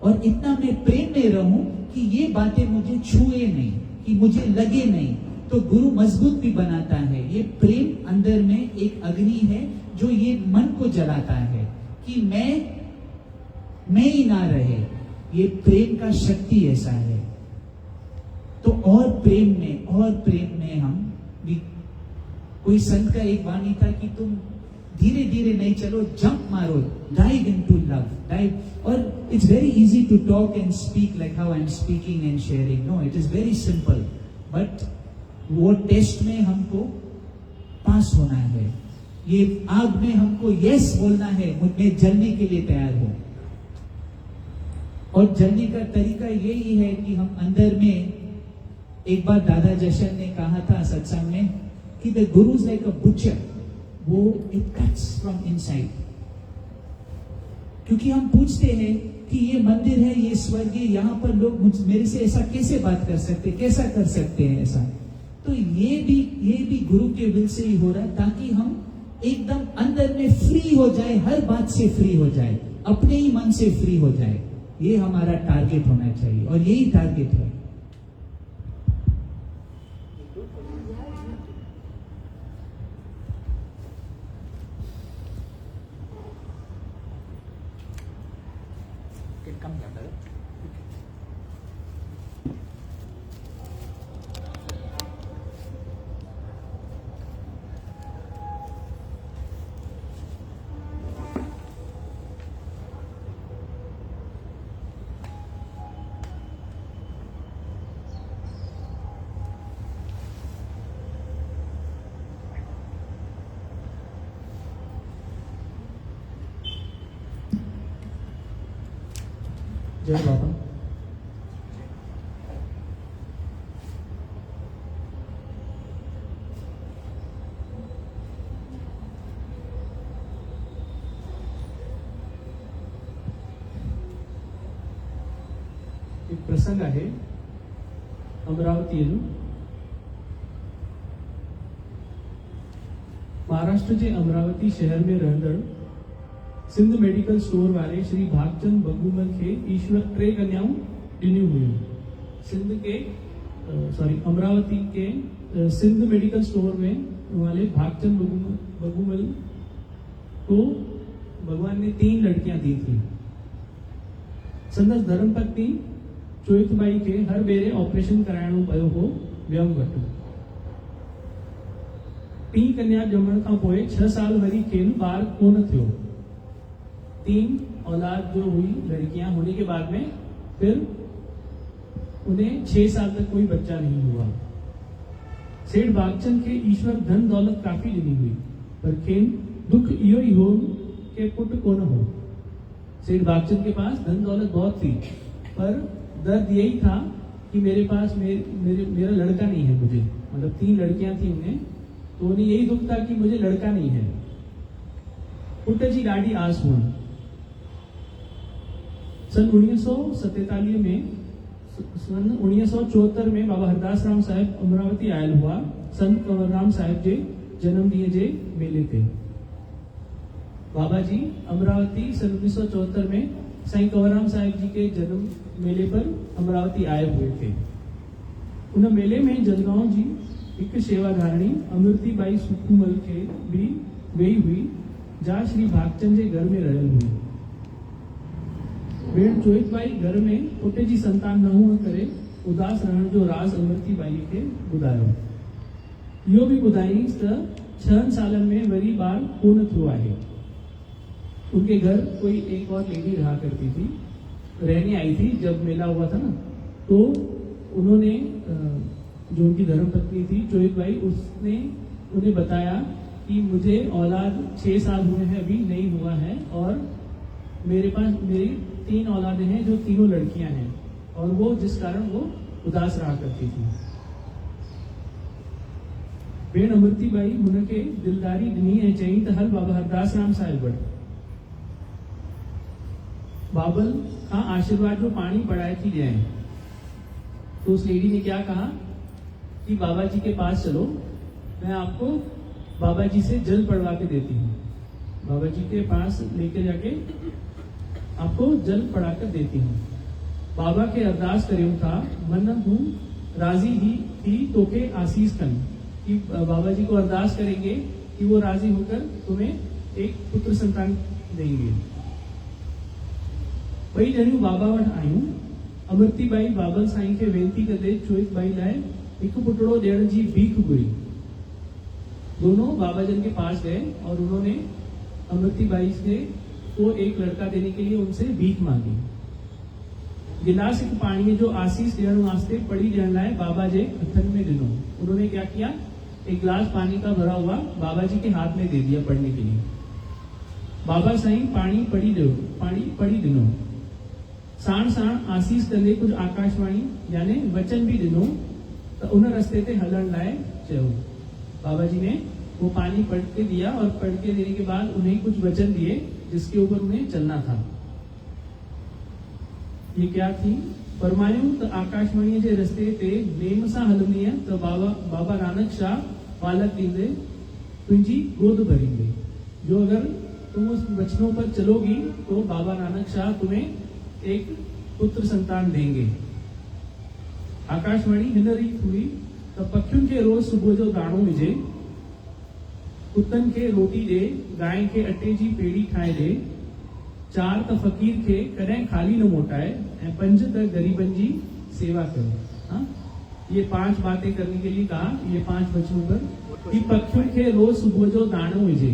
और इतना मैं प्रेम में रहूं कि ये बातें मुझे छुए नहीं, कि मुझे लगे नहीं, तो गुरु मजबूत भी बनाता है. ये प्रेम अंदर में एक अग्नि है जो ये मन को जलाता है कि मैं ही ना रहे. ये प्रेम का शक्ति ऐसा है. तो और प्रेम में हम भी, कोई संत का एक वाणी था कि तुम धीरे धीरे नहीं चलो, जंप मारो, डाइव इनटू लव, डाइव. और it's very easy to talk and speak like how I am speaking and sharing. No, it is very simple, but वो टेस्ट में हमको पास होना है. ये आग में हमको यस बोलना है, मैं जलने के लिए तैयार हूं. और जलने का तरीका यही है कि हम अंदर में, एक बार दादा जशन ने कहा था सत्संग में कि the Guru is like a butcher, वो इट कट्स फ्रॉम इनसाइड. क्योंकि हम पूछते हैं कि ये मंदिर है, ये स्वर्ग है, यहाँ पर लोग मेरे से ऐसा कैसे बात कर सकते, कैसा कर सकते हैं ऐसा. तो ये भी गुरु के विल से ही हो रहा है, ताकि हम एकदम अंदर में फ्री हो जाए, हर बात से फ्री हो जाए, अपने ही मन से फ्री हो जाए. ये हमारा टारगेट होना चाहिए, और यही टारगेट है. can come here, brother. जय बाबा। एक प्रसंग आहे अमरावती येथून। महाराष्ट्र के अमरावती शहर में रहंदड़ सिंध मेडिकल स्टोर वाले श्री भागचंद बगूमल के ईश्वर टे कन्याओं ॾिनियूं हुयूं। सिंध के अमरावती के सिंध मेडिकल स्टोर में वाले भागचंद बगूमल को भगवान ने 3 लड़कियां दी थी। संदस धर्मपत्नी चोइथबाई के हर बेरे ऑपरेशन कराइणो पियो हो व्यम वटि। 3 कन्या ॼमण खां पोइ 6 साल वरी खेनि ॿार कोन थियो। 3 औलाद जो हुई लड़कियां होने के बाद में फिर उन्हें 6 साल तक कोई बच्चा नहीं हुआ। सेठ भागचंद के ईश्वर धन दौलत काफी ॾिनी हुई, पर खेन दुख इहो ही हो के पुट कोन हो। सेठ भागचंद के पास धन दौलत बहुत थी, पर दर्द यही था कि मेरे पास मेरा लड़का नहीं है। मुझे मतलब 3 लड़कियां थी उन्हें, तो उन्हें यही दुख था कि मुझे लड़का नहीं है। पुट जी ॾाढी आस हुई। सन 1974 में बाबा हरदास राम साहिब अमरावती आयल हुआ। संत कंवरराम साहिब जे जन्मॾींहं जे मेले ते। बाबा जी अमरावती सन 1974 में साईं कंवरराम साहिब जी के जन्म मेले पर अमरावती आए हुए थे। उन मेले में जलगांव जी एक सेवाधारणी अमृतिबाई सुखूमल के भी वेई हुई, जहाँ श्री भागचंद जे घर में रहल हुई। भेण चोइथबाई घर में पुट जी संतान न हुअण करे उदास रहण जो राज अमृतिबाई के ॿुधायो। इहो भी ॿुधाईंस त 6 सालन में वरी ॿार कोन थियो आहे। उनके घर कोई एक और लेडी रहा करती थी, रहने आई थी जब मेला हुआ था ना, तो उन्होंने जो उनकी धर्मपत्नी थी चोइथबाई, उसने उन्हें बताया कि मुझे औलाद 6 साल हुए हैं, अभी नहीं हुआ है, और मेरे पास मेरी 3 औलादें हैं जो तीनों लड़कियां हैं, और वो जिस कारण वो उदास रहा करती थी। भेण अमृतिबाई हुनखे दिलदारी ॾिनी ऐं चयईं त हल बाबा हरदास राम साहिब वटि। बाबल खां आशीर्वाद जो पानी पड़ाए थी ॾियां। तो उस लेडी ने क्या कहा कि बाबा जी के पास चलो, मैं आपको बाबा जी से जल पड़वा के देती हूँ। बाबा जी के पास लेके जाके आपको जल पड़ाकर देती हूँ। बाबा के अरदास करियो था, मन हूँ राजी ही थी तो के आशीष कन, कि बाबा जी को अरदास करेंगे कि वो राजी होकर तुम्हें एक पुत्र संतान देंगे। ॿई ॼणियूं बाबा वटि आयूं। अमृतिबाई बाबल साईं खे वेनती कंदे चोइथबाई लाइ हिकु पुटड़ो ॾियण जी भीख घुरी। दोनों बाबा जन के पास गए और उन्होंने अमृतिबाई से को एक लड़का देने के लिए उनसे भीख मांगी। गिलास एक पानी जो आशीष ॾियण वास्ते पड़ी ॾियण लाइ बाबा जे हथन में ॾिनो। उन्होंने क्या किया, एक गिलास पानी का भरा हुआ बाबा जी के हाथ में दे दिया पढ़ने के लिए। बाबा साईं पानी पड़ी ॾिनो। साण साण आशीष कंदे कुछ आकाशवाणी यानी वचन भी ॾिनो त उन रस्ते ते हलण लाइ चयो। बाबा जी ने वो पानी पढ़ के दिया, और पढ़ के देने के बाद उन्हें कुछ वचन दिए जिसके ऊपर उन्हें चलना था। ये क्या थी, फरमायूं त आकाशवाणी जे रस्ते ते नेम सां हलंदीअ त बाबा नानक शाह पालक ॾींदे, तुंहिंजी गोद भरींदे। जो अगर तुम उस वचनों पर चलोगी तो बाबा नानक शाह तुम्हें एक पुत्र संतान देंगे। आकाशवाणी हिन रीत हुई त पखियुनि खे रोज सुबुह जो दाणो विझे, कुतनि खे रोटी ॾे, गांइ खे अटे जी पेड़ी ठाहे ॾे, चार त फकीर खे कॾहिं खाली न मोटाए ऐं पंज त गरीबन जी सेवा करे। हाँ? ये 5 बातें करने के लिए कहा, ये 5 वचनों पर कि पक्षियों के रोज सुबह जो दानो विजे,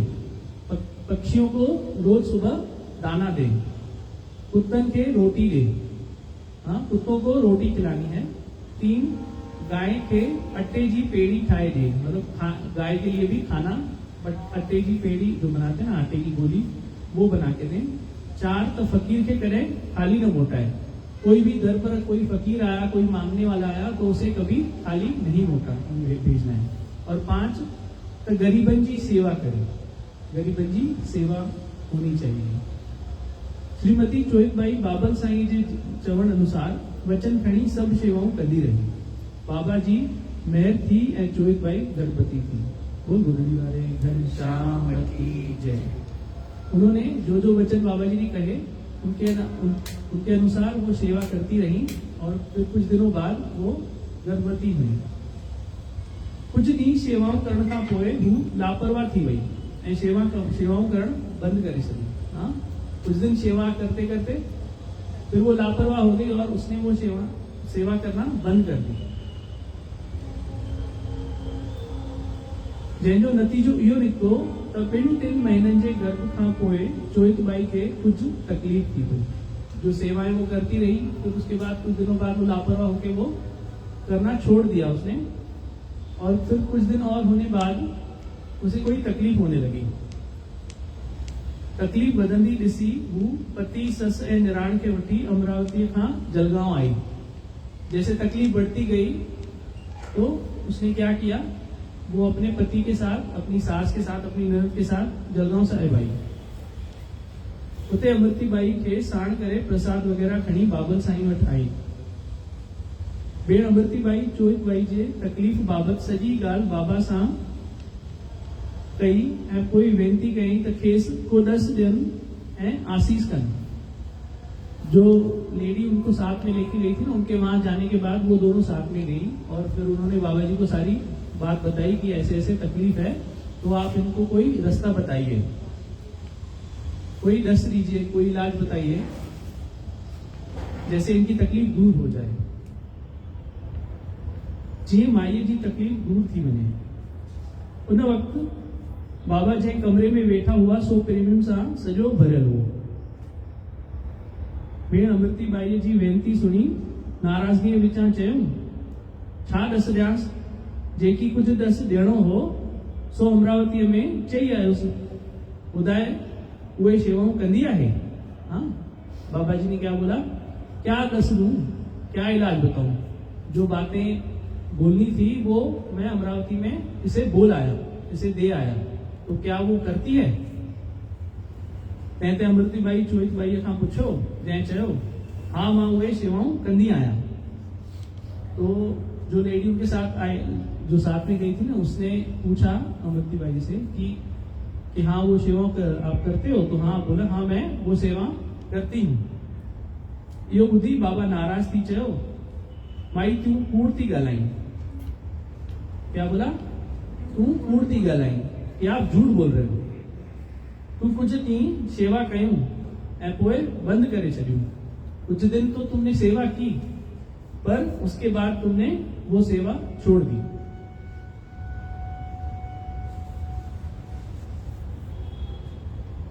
पक्षियों को रोज सुबह दाना दे, कुत्तन के रोटी दे। हाँ, कुत्तों को रोटी खिलानी है। 3 गाय के अट्टे जी पेड़ी खाए दे, मतलब गाय के लिए भी खाना, बट अट्टे की पेड़ी जो बनाते हैं आटे की गोली वो बना के दें। 4 तो फकीर के करें खाली न मोटाए, कोई भी दर पर कोई फकीर आया, कोई मांगने वाला आया तो उसे कभी खाली नहीं मोटा भेजना है। और 5 तो गरीबन जी सेवा करे, गरीबन जी सेवा होनी चाहिए। श्रीमती चोइकबाई बाबल साईं जी चवण अनुसार वचन खणी सब सेवाओं कदी रही। बाबा जी मेहर थी ऐं चोइकबाई गणपति थी। बोल गुरुजी वारे घनश्याम की जय। उन्होंने जो जो वचन बाबा जी ने कहे उनके अनुसार वो सेवा करती रही और फिर कुछ दिनों बाद वो गर्भवती हुई। कुछ दी सेवाओं करण खां पोइ हू लापरवाह थी वई ऐं सेवाऊं करण बंद करे छॾी। हाँ, कुछ दिन सेवा करते करते फिर वो लापरवाह हो गई और उसने वो सेवा करना बंद कर दी। जंहिंजो नतीजो इहो निकितो त 2-3 महीननि जे गर्भ खां पोइ चोइकबाई खे कुछ तकलीफ थी वई। जो सेवाएं वो करती रही, फिर उसके बाद कुछ दिनों बाद वो लापरवाह होकर वो करना छोड़ दिया उसने, और फिर कुछ दिन और होने बाद उसे कोई तकलीफ होने लगी। तकलीफ वधंदी ॾिसी हू पति सस ऐं निराण खे वठी अमरावती खां जलगांव आई। जैसे तकलीफ बढ़ती गई तो उसने क्या किया, वो अपने पति के साथ, अपनी सास के साथ, अपनी ननद के साथ जलगांव साहिब आई। उते अमृतिबाई खे साण करे प्रसाद वगैरह खणी बाबल साईं वटि आई। भेण अमृतिबाई चोइकबाई जे तकलीफ़ बाबति सॼी ॻाल्हि बाबा सां कई ऐं पोइ वेनती कई त खेसि को ॾस ॾियनि ऐं आसीस कनि। जो लेडी उनको साथ में लेके गई थी ना, उनके वहां जाने के बाद वो दोनों साथ में गई और फिर उन्होंने बाबा जी को सारी बात बताई कि ऐसे ऐसे तकलीफ है, तो आप इनको कोई रास्ता बताइए, कोई डस दीजिए, कोई इलाज बताइए जैसे इनकी तकलीफ दूर हो जाए। जी माई जी तकलीफ दूर थी वने। उन वक्त बाबा जे कमरे में वेठा हुआ सो प्रेमियुनि सां सॼो भरियल हो। भेण अमृतिबाई जी वेनती सुनी नाराज़गीअ विचां चयूं, छा ॾस ॾियांसि, जेकी कुछ ॾस ॾियणो हो सो अमरावतीअ में चई आयोसि, ॿुधाए उहे शेवाऊं कंदी आहे। हाँ, बाबा जी ने क्या बोला, क्या दस दूं, क्या इलाज बताऊं, जो बातें बोलनी थी वो मैं अमरावती में इसे बोल आया, इसे दे आया, तो क्या वो करती है। तंहिं ते अमृतिबाई चोइकबाई खां पुछो, जंहिं चयो हाँ मां उहे शेवाऊं कंदी आहियां। तो जो लेडी उनके साथ आए, जो साथ में गई थी ना, उसने पूछा अमृतिबाई से कि हाँ वो सेवा आप करते हो, तो हाँ बोला हाँ मैं वो सेवा करती हूँ। यो ॿुधी बाबा नाराज थी चयो, माई तूं कूड़ थी ॻाल्हाई। क्या बोला, तूं कूड़ थी ॻाल्हाई, कि आप झूठ बोल रहे हो। तू कुछ ॾींहं सेवा कयूं ऐं पोइ बंद करे छॾियूं। कुछ दिन तो तुमने सेवा की, पर उसके बाद तुमने वो सेवा छोड़ दी।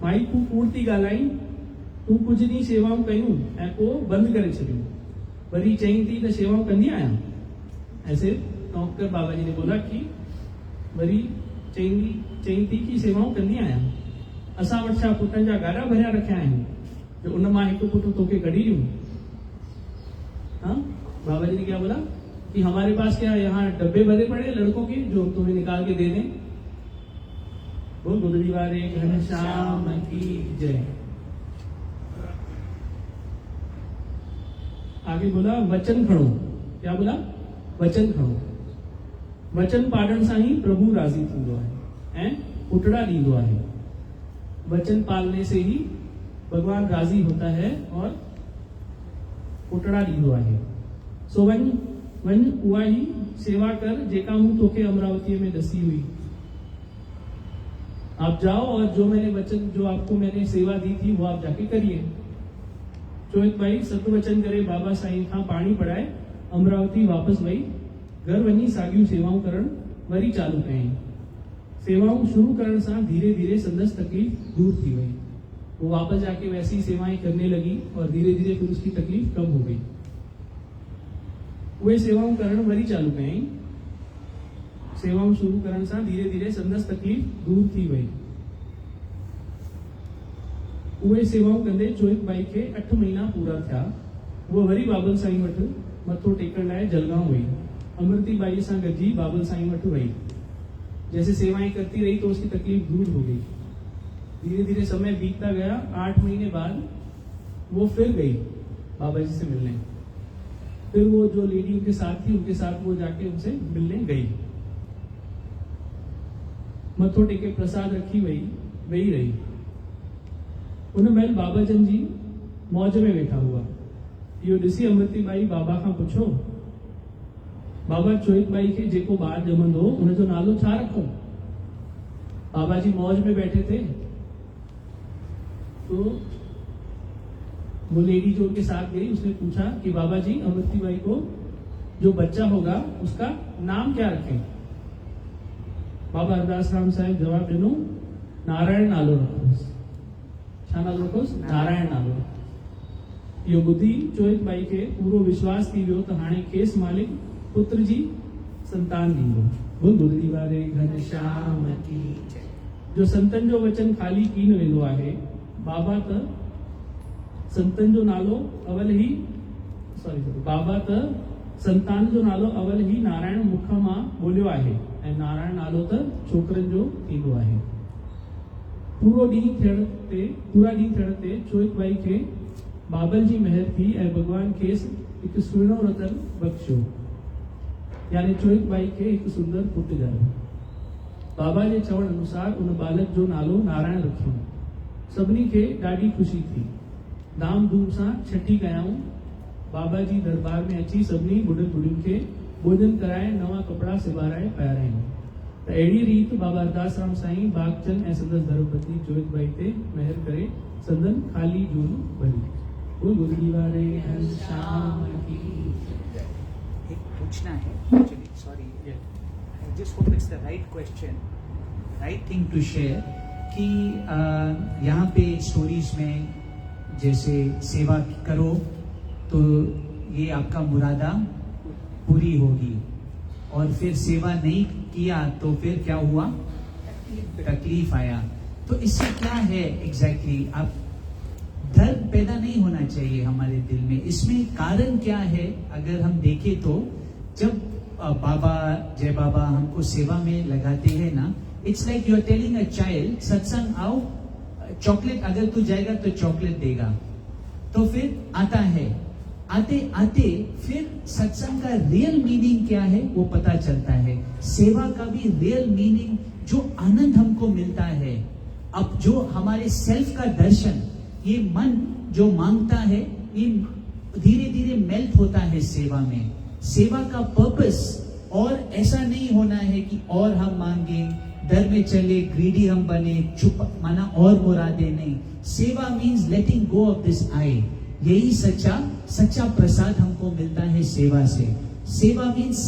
माई तू कूड़ थी ॻाल्हाई, तू कुछ ॾींहं सेवाऊं कयूं ऐं पोइ बंद करे छॾियूं, वरी चईं थी त सेवाऊं कंदी आहियां। ऐसे नौकर बाबा जी ने बोला कि वरी चईं थी कि सेवाऊं कंदी आहियां। असां वटि छा पुटनि जा गाॾा भरिया रखिया आहिनि जो उन मां हिकु पुटु तोखे कढी ॾियूं। हाँ, बाबा जी ने क्या बोला कि हमारे पास क्या यहाँ डब्बे भरे पड़े लड़कों के जो तुम्हें निकाल के दे दें। बोल गुरुजी वारे घनश्याम की जय। आगे बोला वचन खणो। क्या बोला, वचन खणो। वचन पालण सां ही प्रभु राज़ी थींदो आहे ऐं पुटड़ा ॾींदो आहे। वचन पालने से ही भगवान राज़ी होता है और पुटड़ा ॾींदो आहे। सो वन उहा ही सेवा कर जेका मूं तोखे अमरावतीअ में दसी हुई। आप जाओ और जो मैंने वचन, जो आपको मैंने सेवा दी थी वो आप जाके करिए। चोहित भाई सतवचन करे बाबा साईं खां पाणी पढ़ाए अमरावती वापस वही घर वञी साॻियूं सेवाऊं करण वरी चालू कयईं। सेवाऊं शुरू करण सां धीरे धीरे संदसि तकलीफ़ दूर थी वई। वो वापस जाके वैसी सेवाएं करने लगी और धीरे धीरे फिर उसकी तकलीफ कम हो गई। उहे सेवाऊं करण वरी चालू कयईं। सेवाऊं शुरू करण सां धीरे धीरे संदसि तकलीफ़ दूर थी वई। उहे सेवाऊं कंदे चोहित बाई खे 8 महीना पूरा थिया। वो वरी बाबल साईं वटि मथो टेकण लाइ जलगांव वई। अमृति बाई सां गॾिजी बाबल साईं वटि वई। जैसे सेवाएं करती रही तो उसकी तकलीफ दूर हो गई। धीरे धीरे समय बीतता गया। 8 महीने बाद वो फिर गई बाबा जी से मिलने। फिर वो जो लेडी उनके साथ थी उनके साथ वो जाके उनसे मिलने गई। मथो टेके प्रसाद रखी वही रही। उन महिल बाबाजन जी मौज में वेठा हुआ। इहो ॾिसी अमृति बाई बाबा खां पुछो, बाबा चोहित बाई खे जेको ॿार ॼमंदो उनजो नालो छा रखूं? बाबा जी मौज में बैठे थे। तो वो लेडी जो उनके साथ गई उसने पूछा कि बाबा जी अमृति बाई को जो बच्चा होगा उसका नाम क्या रखें? बाबा हरदास राम साहिब जवाब ॾिनो, नारायण नालो रखोसि। छा नालो रखोसि? नारायण नालो। इहो ॿुधी चोहित बाई खे पूरो विश्वास थी वियो त हाणे खेसि मालिक पुत्र जी संतान ॾींदो। बुधी वारे घनश्याम की जय। जो संतन जो वचन खाली कीन वेंदो आहे। बाबा त संतन जो नालो अवल ही बाबा त संतान जो नालो अवल ही नारायण मुख मां ॿोलियो आहे ऐं नारायण नालो त छोकरनि जो थींदो आहे। पूरा ॾींहुं थियण ते चोहित बाई खे बाबल जी महर थी ऐं भगवान खेसि हिकु सुहिणो रतन बख़्शियो। यानी चोहित बाई खे हिकु सुंदर पुटु ॼायो। बाबा जे चवण अनुसार उन बालक जो नालो नारायण रखियो। सभिनी खे ॾाढी ख़ुशी थी। धाम धूम सां छठी कयाऊं। बाबा जी दरबार में अची सभिनी बुढ़नि बुढ़ियुनि खे भोजन कराए नवां कपिड़ा सिबाराए पारायूं। त अहिड़ी रीति बाबा हरदास राम साईं बागचंद ऐं संदसि धर्मपत्नी चोहित बाई ते महर करे संदन खाली जून भरी। वो गुजरी वारे घनश्याम की। एक पूछना है, actually sorry, I just hope it's the right question, right thing to share कि यहाँ पे स्टोरीज में जैसे सेवा करो तो ये आपका मुरादा पूरी होगी, और फिर सेवा नहीं किया तो फिर क्या हुआ? तकलीफ आया। तो इससे क्या है एग्जैक्टली? आप दर्द पैदा नहीं होना चाहिए हमारे दिल में। इसमें कारण क्या है? अगर हम देखें तो जब बाबा जय बाबा हमको सेवा में लगाते हैं ना, it's like you are telling a child, सत्संग आओ, चॉकलेट अगर तू जाएगा तो चॉकलेट देगा। तो फिर आता है, आते आते फिर सत्संग का रियल मीनिंग क्या है वो पता चलता है। सेवा का भी रियल मीनिंग, जो आनंद हमको मिलता है, अब जो हमारे सेल्फ का दर्शन, ये मन जो मांगता है, ये धीरे धीरे मेल्ट होता है सेवा में। सेवा का पर्पस और ऐसा नहीं होना है कि और हम मांगे, डर में चले, ग्रीडी हम बने, चुप माना और मुरादे नहीं। सेवा means letting go of this I. यही सच्चा प्रसाद हमको मिलता है सेवा से। सेवा मीन्स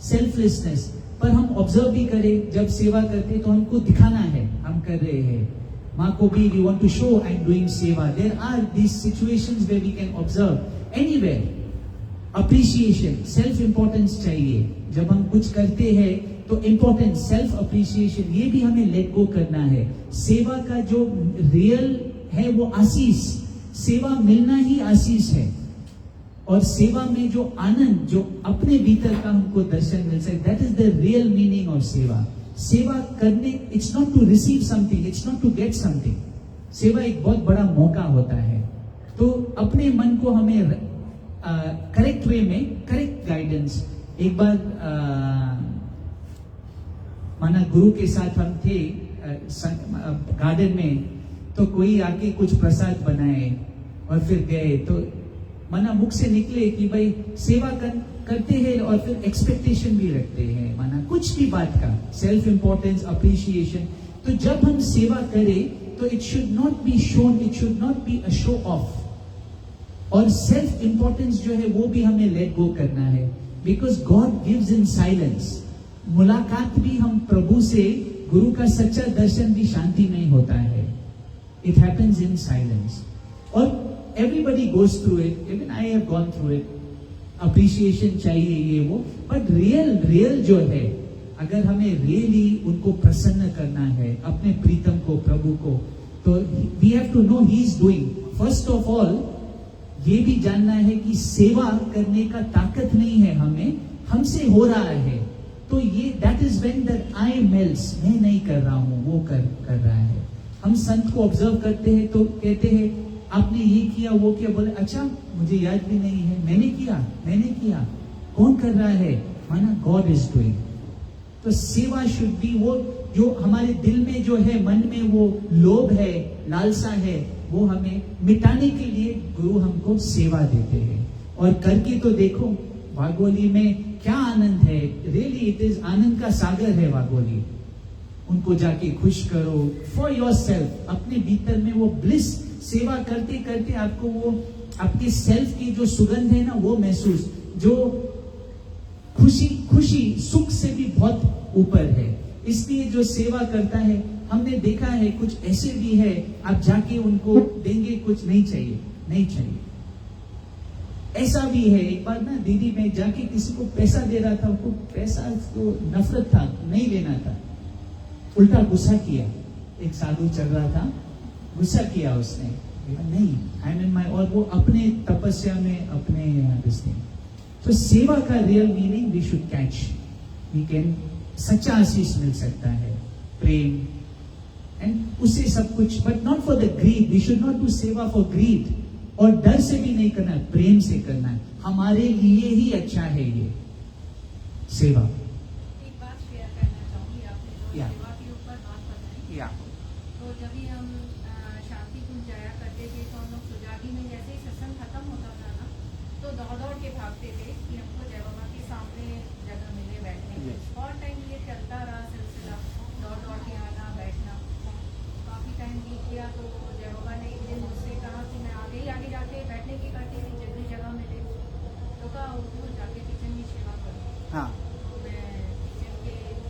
सेल्फलेसनेस। पर हम ऑब्जर्व भी करें, जब सेवा करते तो हमको दिखाना है हम कर रहे हैं। माँ को भी we want to show I am doing seva. There are these situations where we can observe anywhere. Appreciation, self importance चाहिए। जब हम कुछ करते हैं तो इंपॉर्टेंस, सेल्फ अप्रिसिएशन, ये भी हमें लेट गो करना है। सेवा का जो रियल है वो आशीष, सेवा मिलना ही आशीष है। और सेवा में जो आनंद, जो अपने भीतर का हमको दर्शन मिल सके, that is the real meaning of सेवा। सेवा करने, it's not to receive something, it's not to get something. सेवा एक बहुत बड़ा मौका होता है। तो अपने मन को हमें करेक्ट वे में, करेक्ट गाइडेंस। एक बार माना गुरु के साथ हम थे गार्डन में, तो कोई आके कुछ प्रसाद बनाए और फिर गए। तो माना मुख से निकले कि भाई सेवा करते हैं और फिर एक्सपेक्टेशन भी रखते हैं, माना कुछ भी बात का, सेल्फ इंपॉर्टेंस, अप्रिशिएशन, तो जब हम सेवा करें तो it should not be shown, it should not be a show off. और सेल्फ इंपॉर्टेंस जो है वो भी हमें लेट गो करना है, because God gives in silence. मुलाकात भी हम प्रभु से, गुरु का सच्चा दर्शन भी शांति में होता है. It happens in silence. और everybody goes through it, even I have gone through it. Appreciation चाहिए ये वो, बट रियल जो है, अगर हमें रियली उनको प्रसन्न करना है, अपने प्रीतम को, प्रभु को, तो we have to know he is doing. First of all ये भी जानना है कि सेवा करने का ताकत नहीं है हमें, हमसे हो रहा है. तो ये that is when the I melts. मैं नहीं कर रहा हूं, वो कर रहा है. हम संत को ऑब्जर्व करते हैं तो कहते हैं आपने ये किया, वो किया. बोले अच्छा मुझे याद भी नहीं है, मैंने किया. कौन कर रहा है? माना गॉड इज डूइंग. तो सेवा शुड बी, वो जो हमारे दिल में जो है, मन में वो लोभ है, लालसा है, वो हमें मिटाने के लिए गुरु हमको सेवा देते हैं. और करके तो देखो वागोली में क्या आनंद है. रियली इट इज आनंद का सागर है वागोली. उनको जाके खुश करो फॉर योर सेल्फ. अपने भीतर में वो ब्लिस, सेवा करते करते आपको वो आपके सेल्फ की जो सुगंध है ना, वो महसूस, जो खुशी सुख से भी बहुत ऊपर है. इसलिए जो सेवा करता है, हमने देखा है कुछ ऐसे भी है, आप जाके उनको देंगे कुछ नहीं चाहिए. ऐसा भी है. एक बार ना दीदी, मैं जाके किसी को पैसा दे रहा था, उनको पैसा तो नफरत था, नहीं लेना था. उल्टा गुस्सा किया. एक साधु चल रहा था, गुस्सा किया उसने, नहीं आई मीन माई, और वो अपने तपस्या में, अपने इसमें. तो सेवा का real meaning we should catch. We can, सच्चा आशीष मिल सकता है, प्रेम एंड उससे सब कुछ, but not for the greed. We should not do सेवा फॉर ग्रीड. और डर से भी नहीं करना है, प्रेम से करना है. हमारे लिए ही अच्छा है ये सेवा. एक बात शेयर करना चाहूंगी. आपने जो या. सेवा के ऊपर बात बताई, या तो जब भी हम शांति कुंज जाया करते थे, तो हम लोग सुजागी में जैसे ही सत्संग खत्म होता था ना, तो दौड़ के भागते थे कि हमको जय बाबा के सामने जगह मिले बैठने की. और टाइम ये चलता रहा सिलसिला, दौड़ के आना बैठना. काफी टाइम बीत गया, तो जय बाबा ने एक दिन मुझसे कहा कि मैं आगे जाके बैठने की करती थी, जल्दी जगह मिले तो कहा वो जाके किचन में सेवा करो. हाँ. मैं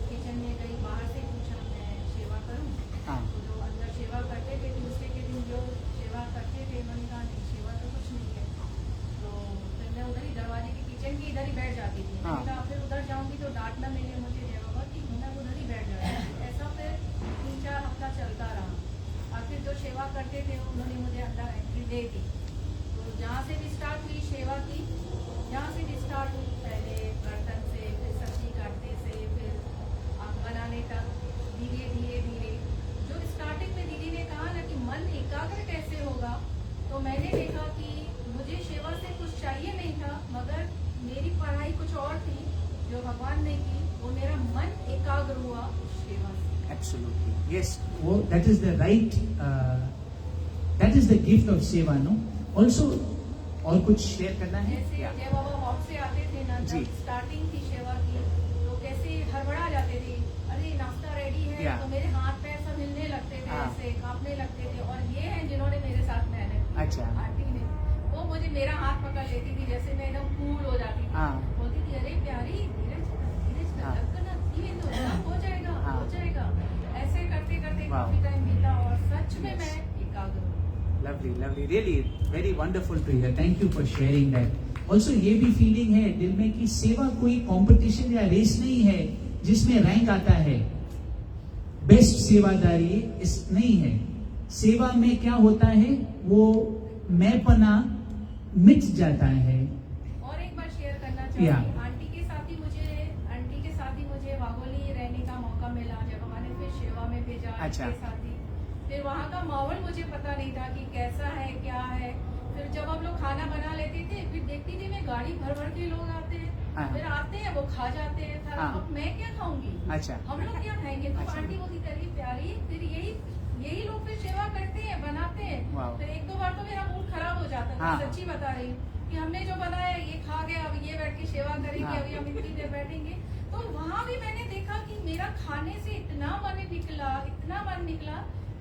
किचन में गई, बाहर से पूछा मैं सेवा करूं. हाँ. तो जो अंदर सेवा करते थे, दूसरे के दिन जो सेवा करते थे, मैंने कहा नहीं सेवा तो कुछ नहीं है. तो फिर मैं उधर ही दरवाजे के किचन के इधर ही बैठ जाती थी. हाँ. मैंने कहा फिर उधर जाऊंगी तो डांट ना मिले मुझे जय बाबा की, मैं उधर ही बैठ जाऊंगी. ऐसा फिर 3-4 हफ्ता चलता रहा. और फिर जो सेवा करते थे उन्होंने मुझे अंदर एंट्री दे दी. तो जहाँ से भी स्टार्ट हुई सेवा की, जहाँ से भी स्टार्ट हुई, पहले बर्तन से, फिर सब्जी काटने से, फिर आग बनाने तक, धीरे धीरे जो स्टार्टिंग में दीदी ने कहा ना कि मन एकाग्र कैसे होगा, तो मैंने देखा कि मुझे सेवा से कुछ चाहिए नहीं था, मगर मेरी पढ़ाई कुछ और थी जो भगवान ने की, वो मेरा मन एकाग्र हुआ उस सेवा से. Absolutely. Yes. Well, that is the right. That is the gift of seva, no? Also, और कुछ शेयर करना है? जैसे जय बाबा वॉक से आते थे ना, जी. जब स्टार्टिंग थी सेवा की, तो कैसे हड़बड़ा जाते थे. अरे नाश्ता रेडी है, या. तो मेरे हाथ पैर सब हिलने लगते थे, हाँ. ऐसे कांपने लगते थे. और ये हैं जिन्होंने मेरे साथ मेहनत की. अच्छा. आंटी ने, वो मुझे मेरा हाथ पकड़ लेती थी, जैसे मैं एकदम कूल हो जाती थी. हाँ. बोलती थी अरे प्यारी धीरज हाँ. लगना, धीरे तो सब हो जाएगा, हाँ. हो जाएगा. ऐसे करते करते वाह. काफी टाइम बीता और सच में मैं एकाग्र हूँ. Lovely. Really, very wonderful to hear. Thank you for sharing that. Also, ये भी फीलिंग है दिल में कि सेवा कोई कंपटीशन या रेस नहीं है जिसमें रैंक आता है. बेस्ट सेवादारी इस नहीं है. सेवा में क्या होता है, वो मैंपना मिट जाता है. और एक बार शेयर करना या. चाहूंगी. आंटी के साथ ही मुझे वागोली रहने का मौका मिला. जब हमारे फिर सेवा में भेजा अच्छा. के साथ ही, फिर वहाँ का माहौल मुझे पता नहीं था कि कैसा है क्या है. फिर जब हम लोग खाना बना लेते थे, फिर देखती थी मैं गाड़ी भर के लोग आते हैं. हाँ. फिर आते हैं, वो खा जाते हैं. था हाँ. अब मैं क्या खाऊंगी, अच्छा. हम लोग क्या खाएंगे. तो अच्छा. आंटी बोलती तेरी प्यारी, फिर यही लोग फिर सेवा करते हैं, बनाते हैं. वाह. फिर 1-2 बार तो मेरा मूड खराब हो जाता था. हाँ. सच्ची बता रही हूँ कि हमने जो बनाया ये खा गया, अब ये बैठ के सेवा करेंगे, हाँ. अभी हम इतनी देर बैठेंगे. तो वहाँ भी मैंने देखा कि मेरा खाने से इतना मन निकला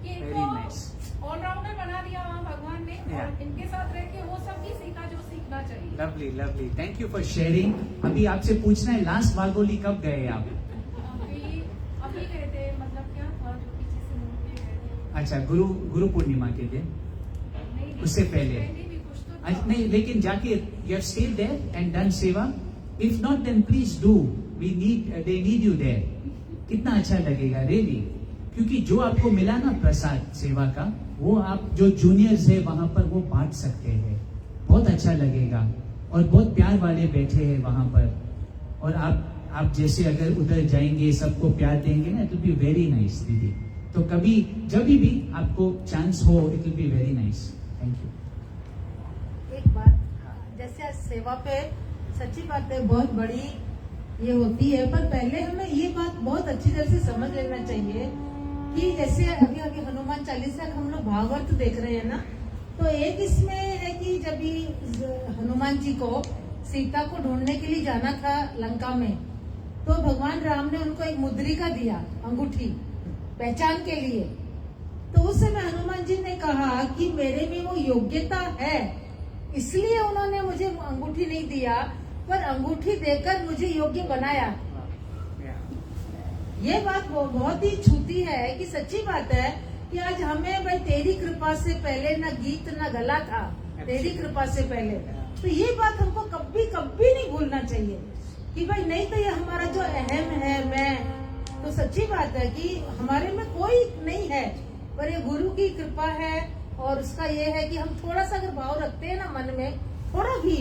कि Very इनको nice. ऑलराउंडर बना दिया वहाँ भगवान ने, Yeah. और इनके साथ रह के वो सब भी सीखा जो सीखना चाहिए। Lovely, lovely. Thank you for for sharing. अभी आपसे पूछना है, लास्ट वागोली कब गए आप? अभी गए थे, मतलब क्या था जो पीछे से मुड़ के गए थे। अच्छा, गुरु पूर्णिमा के दिन? नहीं, उससे पहले? भी कुछ तो था। अच्छा, नहीं, लेकिन जाके you have stayed there and done seva? If not then please do, they need you there. कितना अच्छा लगेगा रियली, क्योंकि जो आपको मिला ना प्रसाद सेवा का, वो आप जो जूनियर्स है वहां पर वो बांट सकते हैं। बहुत अच्छा लगेगा, और बहुत प्यार वाले बैठे हैं वहां पर, और आप जैसे अगर उधर जाएंगे सबको प्यार देंगे ना, it will be very nice दीदी। तो कभी जब भी आपको चांस हो, it will be very nice. Thank you. एक बात, जैसे आज सेवा पे सच्ची बात है बहुत बड़ी ये होती है, पर पहले हमें ये बात बहुत अच्छी तरह से समझ लेना चाहिए कि जैसे अभी हनुमान चालीसा का हम लोग भावार्थ देख रहे हैं ना, तो एक इसमें है कि जब भी हनुमान जी को सीता को ढूंढने के लिए जाना था लंका में, तो भगवान राम ने उनको एक मुद्रिका दिया, अंगूठी, पहचान के लिए। तो उस समय हनुमान जी ने कहा कि मेरे में वो योग्यता है, इसलिए उन्होंने मुझे अंगूठी नहीं दिया, पर अंगूठी देकर मुझे योग्य बनाया। ये बात बहुत ही छूती है कि सच्ची बात है कि आज हमें भाई तेरी कृपा से पहले न गीत न गला था, तेरी कृपा से पहले। तो ये बात हमको कभी कभी नहीं भूलना चाहिए कि भाई नहीं तो ये हमारा जो अहम है मैं, तो सच्ची बात है कि हमारे में कोई नहीं है, पर ये गुरु की कृपा है। और उसका ये है कि हम थोड़ा सा अगर भाव रखते हैं ना मन में थोड़ा भी,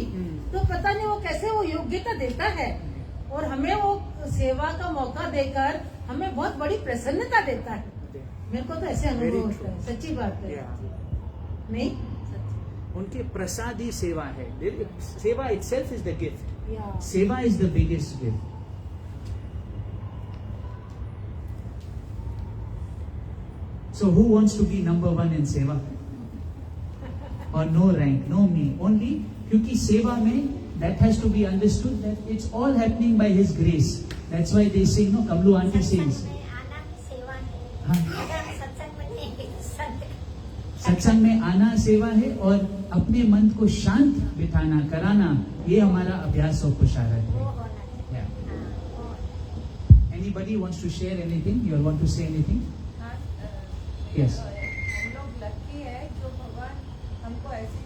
तो पता नहीं वो कैसे वो योग्यता देता है, और हमें वो सेवा का मौका देकर हमें बहुत बड़ी प्रसन्नता देता है। मेरे को तो ऐसे अनुभव होता है, सच्ची बात है। नहीं, उनके प्रसाद ही सेवा है। सेवा इटसेल्फ इज द गिफ्ट। या सेवा is the biggest gift. So who wants to be number one in seva? Or no rank, no me, only क्योंकि सेवा में that has to be understood that it's all happening by His grace. That's why they sing, no, Kamlu auntie sings. हाँ, सत्संग में आना सेवा है, और अपने मन को शांत बिठाना, कराना, ये हमारा अभ्यास और पुरुषार्थ है। Anybody wants to share anything? You all want to say anything? Yes. हम लोग लकी है जो भगवान हमको ऐसे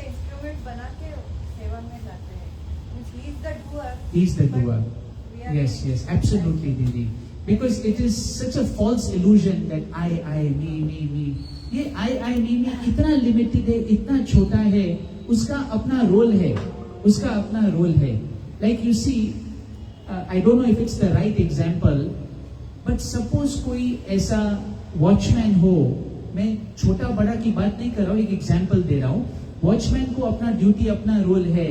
इंस्ट्रूमेंट बना के सेवा में लाते हैं। He is the doer. He is the but doer. we are Yes, yes, absolutely, Didi. Because it is such a false illusion that I, me. ये I, me इतना लिमिटेड है, इतना छोटा है, उसका अपना रोल है, उसका अपना रोल है। Like you see, I don't know if it's the right example, but suppose कोई ऐसा वॉचमैन हो, मैं छोटा बड़ा की बात नहीं कर रहा हूँ, एक एग्जाम्पल दे रहा हूँ। वॉचमैन को अपना ड्यूटी, अपना रोल है,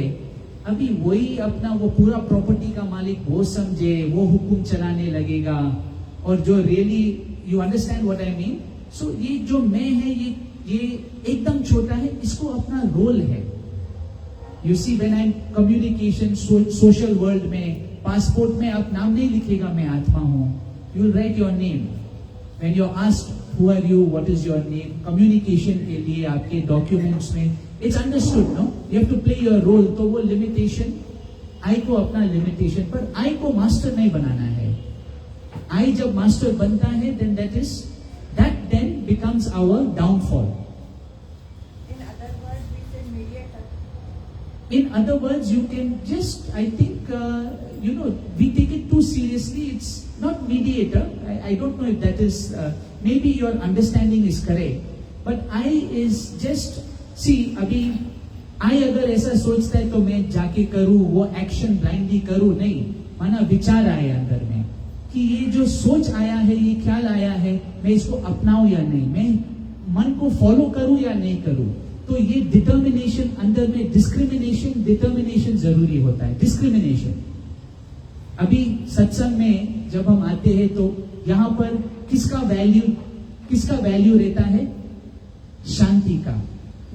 अभी वही अपना वो पूरा प्रॉपर्टी का मालिक वो समझे, वो हुक्म चलाने लगेगा, और जो really you understand what I mean. So ये जो मैं है, ये एकदम छोटा है, इसको अपना रोल है। You see when I am communication social world में, पासपोर्ट में आप नाम नहीं लिखेगा मैं आत्मा हूँ, you will write your name. When you're asked who are you, what is your name, communication के लिए आपके documents में it's understood, no? You have to play your role. तो वो limitation, I को अपना limitation, पर I को master नहीं बनाना है। I जब master बनता है, then that then becomes our downfall. In other words, we say mediator. In other words, you can just, I think, we take it too seriously. It's not mediator. I don't know if that is, maybe your understanding is correct. But I is just, see, अभी I अगर ऐसा सोचता है तो मैं जाके करूँ, वो एक्शन ब्लाइंडली करूँ, नहीं। माना विचार आए अंदर में कि ये जो सोच आया है, ये ख्याल आया है, मैं इसको अपनाऊं या नहीं, मैं मन को फॉलो करूँ या नहीं करूँ। तो ये डिटर्मिनेशन अंदर में, डिटर्मिनेशन जरूरी होता है। डिस्क्रिमिनेशन अभी सत्संग में जब हम आते हैं तो यहाँ पर किसका वैल्यू रहता है? शांति का,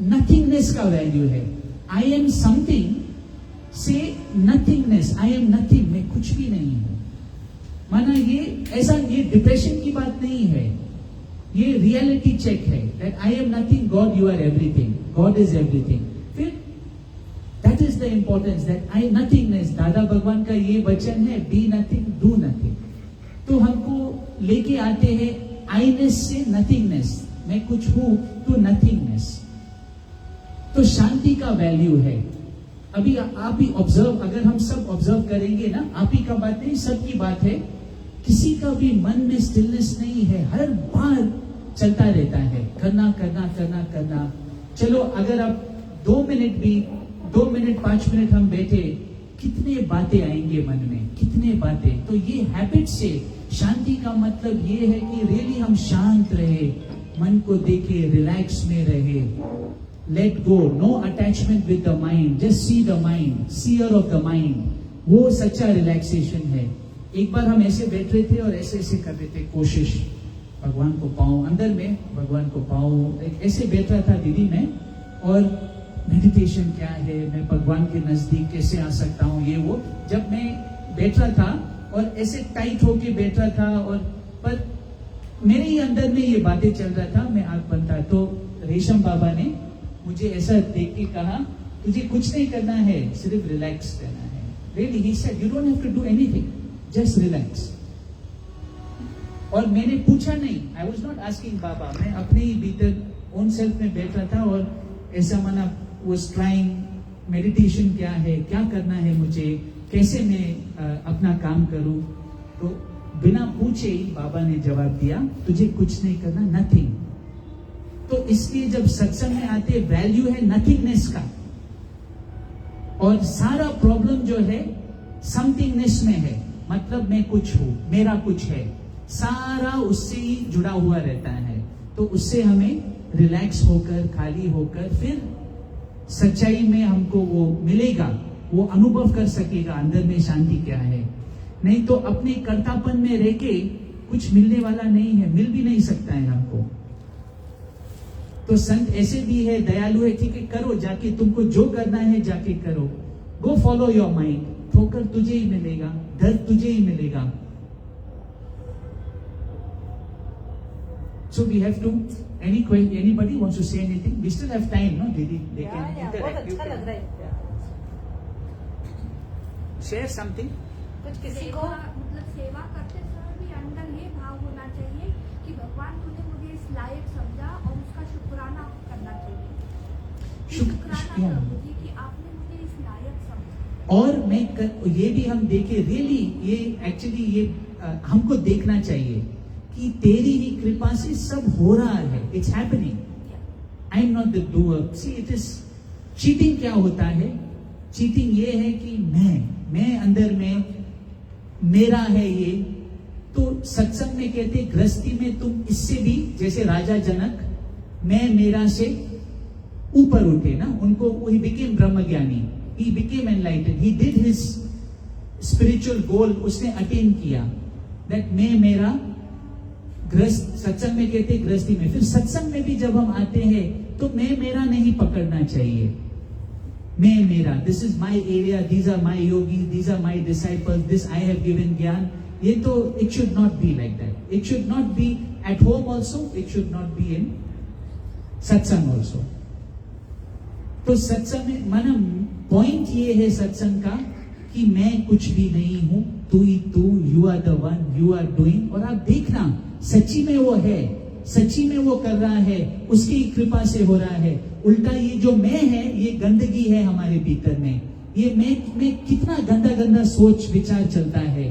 नथिंगनेस का वैल्यू है। आई एम समथिंग से नथिंगनेस, आई एम नथिंग, मैं कुछ भी नहीं हूं। माना ये डिप्रेशन की बात नहीं है, ये रियलिटी चेक है that I am nothing, God you are everything, God is everything. फिर that is the importance, that I nothingness. Dada Bhagwan का ये वचन है, बी नथिंग डू नथिंग। तो हमको लेके आते हैं आईनेस से नथिंगनेस, मैं कुछ हूं टू नथिंगनेस। तो शांति का वैल्यू है। अभी आप ही ऑब्जर्व, अगर हम सब ऑब्जर्व करेंगे ना, आप ही का बात नहीं, सबकी बात है, किसी का भी मन में स्टिलनेस नहीं है, हर बार चलता रहता है, करना करना करना करना। चलो अगर आप 2 मिनट 5 मिनट हम बैठे, कितने बातें आएंगे मन में, कितने बातें। तो ये हैबिट से शांति का मतलब ये है कि रियली हम शांत रहे, मन को देखे, रिलैक्स में रहे, let go, no attachment with the mind, just see the mind, seer of the mind. वो सच्चा रिलैक्सेशन है। एक बार हम ऐसे बैठ रहे थे और ऐसे ऐसे कर रहे थे, कोशिश भगवान को पाऊं, अंदर में भगवान को पाऊं, ऐसे बैठ रहा था दीदी मैं, और मेडिटेशन क्या है, मैं भगवान के नजदीक कैसे आ सकता हूँ, ये वो। जब मैं बैठ रहा था और ऐसे टाइट होके बैठ रहा था, और पर मेरे ही अंदर में ये बातें चल रहा था, मैं आंख बंद था। तो रेशम बाबा ने मुझे ऐसा देख के कहा, तुझे कुछ नहीं करना है, सिर्फ रिलैक्स रहना है। Really he said, you don't have to do anything, just relax. और मैंने पूछा नहीं, आई वाज नॉट आस्किंग बाबा, मैं अपने ही भीतर ओन सेल्फ में बैठ रहा था और ऐसा मना वाज ट्राइंग, मेडिटेशन क्या है, क्या करना है मुझे, कैसे मैं अपना काम करूं। तो बिना पूछे ही बाबा ने जवाब दिया, तुझे कुछ नहीं करना, नथिंग। तो इसलिए जब सत्संग में आते, वैल्यू है नथिंगनेस का, और सारा प्रॉब्लम जो है समथिंगनेस में है, मतलब मैं कुछ हूं, मेरा कुछ है, सारा उससे ही जुड़ा हुआ रहता है। तो उससे हमें रिलैक्स होकर, खाली होकर, फिर सच्चाई में हमको वो मिलेगा, वो अनुभव कर सकेगा अंदर में शांति क्या है। नहीं तो अपने कर्तापन में रह के कुछ मिलने वाला नहीं है, मिल भी नहीं सकता है हमको। तो संत ऐसे भी है, दयालु है, ठीक है करो, जाके तुमको जो करना है जाके करो, गो फॉलो योर माइंड, ठोकर तुझे ही मिलेगा, दर्द तुझे ही मिलेगा। So we have to, anybody wants to say anything? We still have time, no, Didi? They can बहुत interact. You अच्छा can लग रहा है। share something. कुछ किसी को मतलब सेवा करते समय भी अंदर ये भाव होना चाहिए कि भगवान तूने मुझे इस लायक समझा, और उसका शुक्राना करना चाहिए। शुक्राना प्रभु जी कि आपने मुझे इस लायक समझा। और ये भी हम देखे, रियली ये एक्चुअली ये हमको देखना चाहिए कि तेरी ही कृपा से सब हो रहा है, it's happening, I am not the doer. See it is cheating. क्या होता है चीटिंग? ये है कि मैं अंदर में मेरा है ये। तो सत्संग में कहते गृहस्थी में तुम इससे भी, जैसे राजा जनक मैं मेरा से ऊपर उठे ना, उनको ही बिकेम ब्रह्मज्ञानी, he became enlightened, he did his spiritual goal, उसने अटेन किया, दैट मैं मेरा गृहस्थ। सत्संग में कहते गृहस्थी में। फिर सत्संग में भी जब हम आते हैं तो मैं मेरा नहीं पकड़ना चाहिए, मैं मेरा, this is my area, these are my yogi, these are my disciples, this I have given gyan. ये तो it should not be like that. It should not be at home also, it should not be in satsang also. तो सत्संग में माना point ये है सत्संग का कि मैं कुछ भी नहीं हूं, तू ही तू, you are the one, you are doing. और आप देखना सच्ची में वो है, सच्ची में वो कर रहा है, उसकी कृपा से हो रहा है। उल्टा ये जो मैं है, ये गंदगी है हमारे भीतर में। ये मैं कितना गंदा गंदा सोच विचार चलता है,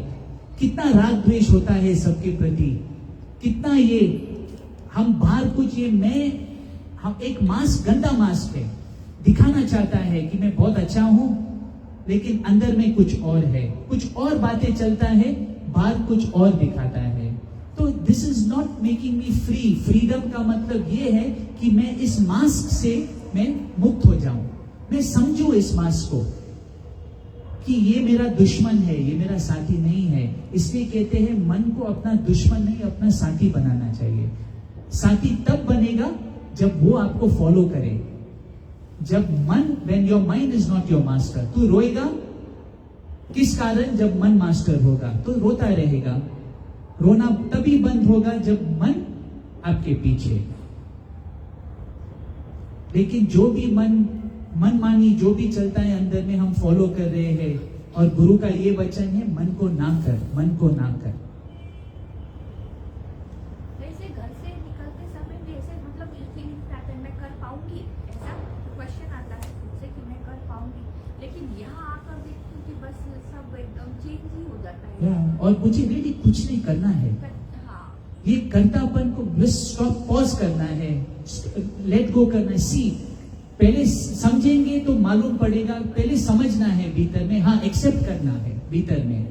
कितना राग द्वेष होता है सबके प्रति, कितना ये हम बाहर कुछ, ये मैं, हम एक मास्क, गंदा मास्क है, दिखाना चाहता है कि मैं बहुत अच्छा हूं, लेकिन अंदर में कुछ और है, कुछ और बातें चलता है, बाहर कुछ और दिखाता है। तो this is not making me free. Freedom का मतलब ये है कि मैं इस मास्क से मैं मुक्त हो जाऊं, मैं समझूं इस मास्क को कि ये मेरा दुश्मन है, ये मेरा साथी नहीं है। इसलिए कहते हैं मन को अपना दुश्मन नहीं, अपना साथी बनाना चाहिए। साथी तब बनेगा जब वो आपको फॉलो करे, जब when your mind is not your master, तू रोएगा किस कारण? जब मन मास्टर होगा तो रोता रहेगा। रोना तभी बंद होगा जब मन आपके पीछे। लेकिन जो भी मनमानी जो भी चलता है अंदर में हम फॉलो कर रहे हैं, और गुरु का ये वचन है, मन को ना कर, मन को ना कर। वैसे घर से निकलते समय भी ऐसे मतलब ये फीलिंग आता है मैं कर पाऊंगी, ऐसा क्वेश्चन आता है मुझसे कि मैं कर पाऊंगी, लेकिन यहाँ आकर देखती हूँ कि बस सब एकदम चेंज ही हो जाता है। और मुझे रियली कुछ नहीं करना है। हाँ, ये कर्तापन को बस स्टॉप, पॉज करना है, लेट गो करना है। सी पहले समझेंगे तो मालूम पड़ेगा, पहले समझना है भीतर में, हाँ एक्सेप्ट करना है भीतर में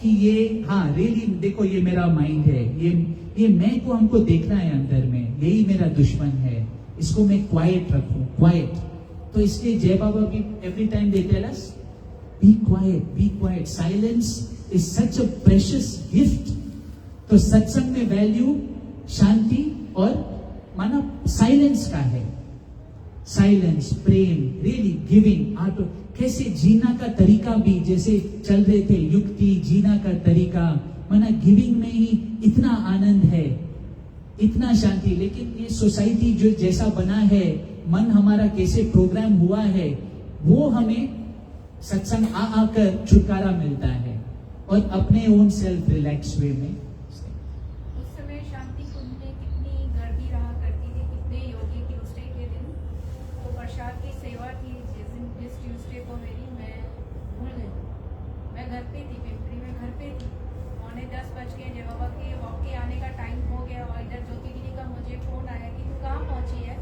कि ये हाँ रियली देखो ये मेरा माइंड है, ये मैं को हमको देखना है अंदर में, यही मेरा दुश्मन है, इसको मैं क्वाइट रखूं, क्वाइट। तो इसलिए जय बाबा भी every time they tell us be quiet, be quiet. Silence is such a precious gift. तो सत्संग में वैल्यू शांति और माना साइलेंस का है। साइलेंस, प्रेम, रियली गिविंग आर्ट। कैसे जीना का तरीका भी जैसे चल रहे थे, युक्ति जीना का तरीका, माना गिविंग में ही इतना आनंद है, इतना शांति। लेकिन ये सोसाइटी जो जैसा बना है, मन हमारा कैसे प्रोग्राम हुआ है, वो हमें सत्संग आकर छुटकारा मिलता है और अपने ओन सेल्फ रिलैक्स वे में। उस समय शांति कुंज में कितनी गर्दी रहा करती थी, कितने योगी ट्यूसडे के दिन तो प्रसाद की सेवा थी। जिस ट्यूसडे को मेरी मैं भूल गई, मैं घर पे थी, पिंपरी में घर पे थी। 9:45 बज गए, जय बाबा के वॉक के आने का टाइम हो गया और इधर ज्योति दीदी का मुझे फोन आया कि तू कहाँ पहुँची है।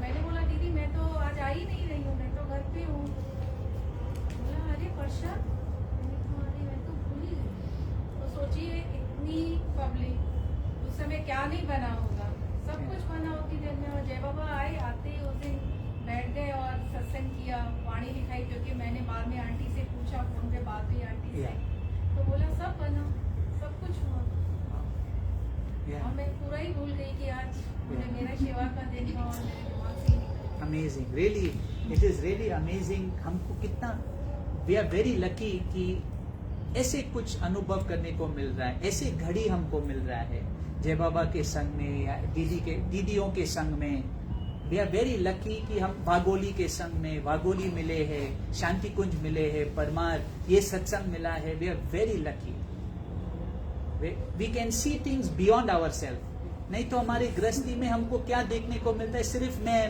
मैंने बोला दीदी मैं तो आज आ ही नहीं रही हूँ, मैं तो घर पे हूँ। बोला अरे प्रसाद, मैं तो भूल ही गई। तो सोचिए इतनी पब्लिक, उस समय क्या नहीं बना होगा, सब कुछ बना होती देर में। और जय बाबा आए, आते ही उस दिन बैठ गए और सत्संग किया, वाणी लिखाई, क्योंकि मैंने बाद में आंटी से पूछा, फोन पे बात हुई आंटी से, तो बोला सब बना, सब कुछ हुआ। और मैं पूरा ही भूल गई कि आज मेरा सेवा का दिन था और मेरे दिमाग से ही निकल। Amazing, really it is really amazing. हमको कितना वी आर वेरी लकी कि ऐसे कुछ अनुभव करने को मिल रहा है, ऐसे घड़ी हमको मिल रहा है जय बाबा के संग में या दीदियों के संग में। वी आर वेरी लकी कि हम वागोली के संग में, वागोली मिले हैं, शांति कुंज मिले हैं, परमार ये सत्संग मिला है। We are very lucky. We can see things beyond our self. नहीं तो हमारे गृहस्थी में हमको क्या देखने को मिलता है, सिर्फ मैं।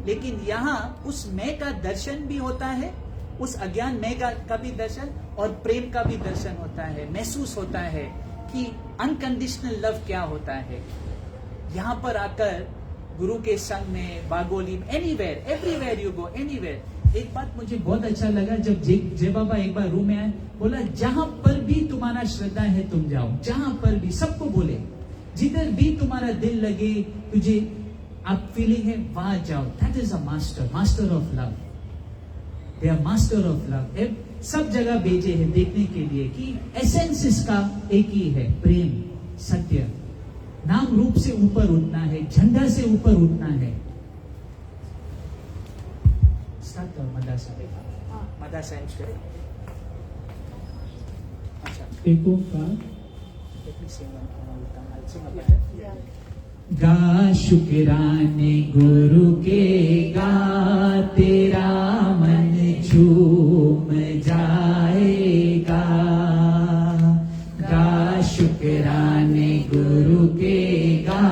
लेकिन यहाँ उस मैं का दर्शन भी होता है, उस अज्ञान मैं का भी दर्शन और प्रेम का भी दर्शन होता है। महसूस होता है कि अनकंडीशनल लव क्या होता है। यहाँ पर आकर गुरु के संग में, बागोली में, anywhere, everywhere you go, anywhere. एक बात मुझे बहुत अच्छा लगा, जब जय बाबा एक बार रूम में आए, बोला जहां पर भी तुम्हारा श्रद्धा है तुम जाओ, जहां पर भी, सबको बोले जिधर भी तुम्हारा दिल लगे, तुझे आप फीलिंग है वहां जाओ। That is a master, master of love. They are master of love. सब जगह भेजे हैं देखने के लिए कि एसेंस इसका एक ही है, प्रेम, सत्य। नाम रूप से ऊपर उठना है, झंडा से ऊपर उठना है। मदासा एक ओंकार। गा शुक्राने गुरु के, गा तेरा मन झूम जाएगा। गा शुक्राने गुरु के, गा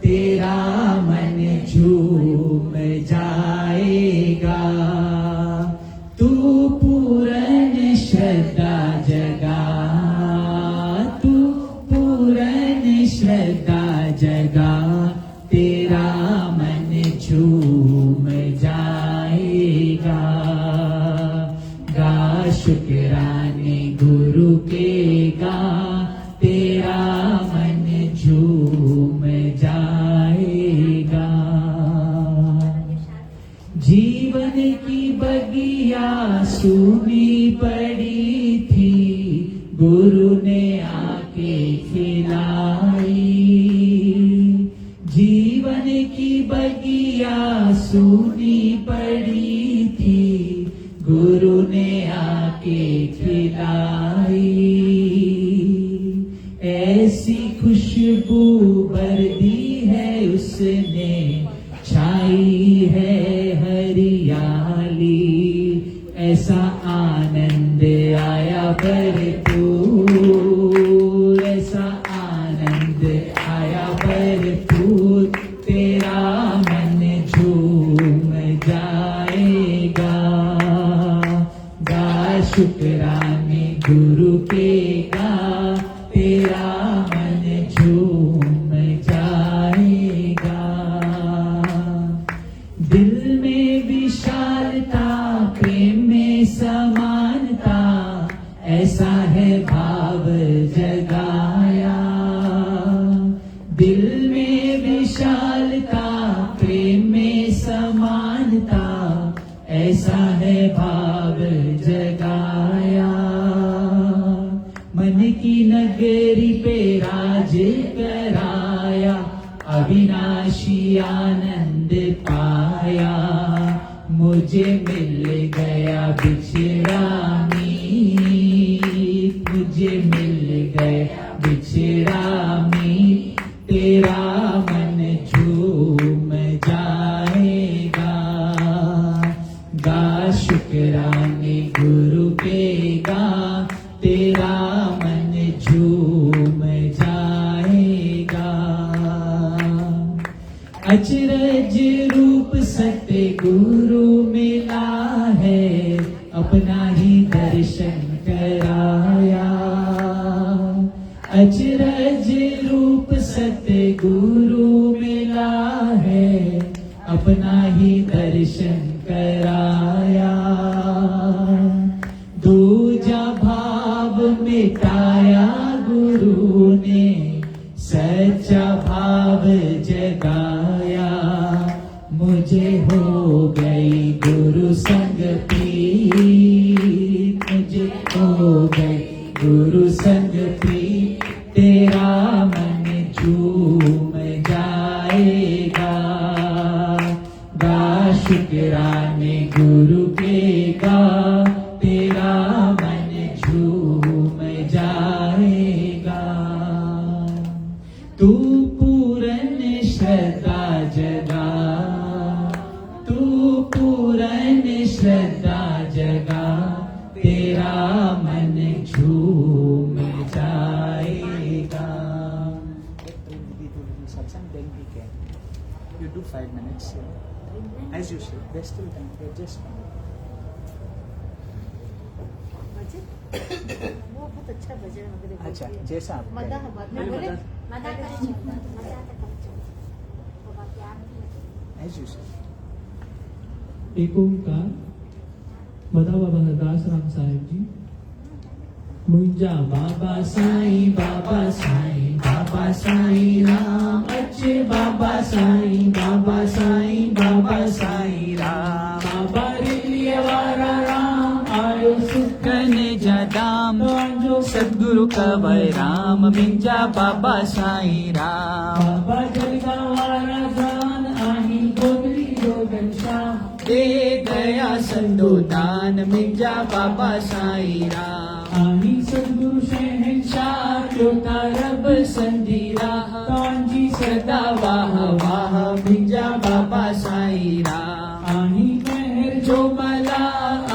तेरा मन झूम जाएगा। तू पूर्ण श्रद्धा जगा, तू पूर्ण श्रद्धा जगा, तेरा मन झूम जाएगा। गा शुक्राने गुरु के, गा तेरा मन झूम जाएगा। जीवन की बगिया सूनी पड़ी थी, गुरु ने आके खिलाई। जीवन की बगिया सूनी सूनी पड़ी थी, गुरु ने आके खिलाई। ऐसी खुशबू भर दी है उसने, छाई है हरियाली। ऐसा आनंद आया भरपूर, ऐसा आनंद आया भरपूर, तेरा मन झूम जाएगा। गा शुक्राने गुरु के गा, तेरा मन झूम जाएगा। दिल में विशालता, प्रेम में समानता, ऐसा है भाव जगाया। दिल में विशालता, प्रेम में समानता, ऐसा है भाव जगाया। मन की नगरी पे राज कराया, अविनाशी आनंद पाया। मुझे मिल गया बिछड़ा मीत, मुझे मिल गया बिछड़ा मीत, तेरा मन झूम जाएगा। गा शुक्राने गुरु के गा, तेरा मन झूम जाएगा। अचरज रूप सत्य गुरु मिला है, अपना ही दर्शन कराया। अचरज रूप सत्य गुरु मिला है, अपना ही दर्शन कराया। दूजा भाव मिटाया गुरु ने, सच्चा भाव जगाया। मुझे हो गई गुरु संग प्रीत, मुझे हो गई गुरु संग प्रीत, तेरा मन झूम जाएगा। गा शुक्राने गुरु के गा, तेरा मन झूम जाएगा। तू पूरन श्रद्धा जगा, तू पूरन श्रद्धा जगा, तेरा मन झूम जाएगा। Satsang, then we can. You do 5 minutes. As you said, there's still time. We're just वो बहुत अच्छा भजन वगैरह अच्छा जैसा आप मदा कहें। हवा बोले बोले मदा करे छो, मदा तो करे छो। वो बाकी आप As you said. एक ओंकार मदा बाबा हरदास राम साहिब जी। मुंजा बाबा साईं बाबा साईं राम, अच्छे बाबा साईं बाबा साईं राम। बाबा रिलिए वारा राम, आयो सुख कने जदाम, जो सदगुरु कवै राम, मिंजा बाबा साईं राम। बाबा जलगा वारा जान, आही गोगरी जोगन श्याम। दे गया संदो दान, मिंजा बाबा साईं राम। आही सदगुरु शहंशाह, जोता रब संधीरा। तांजी सदा वाह वाह, मिंजा बाबा साईं राम। आही महर जो मला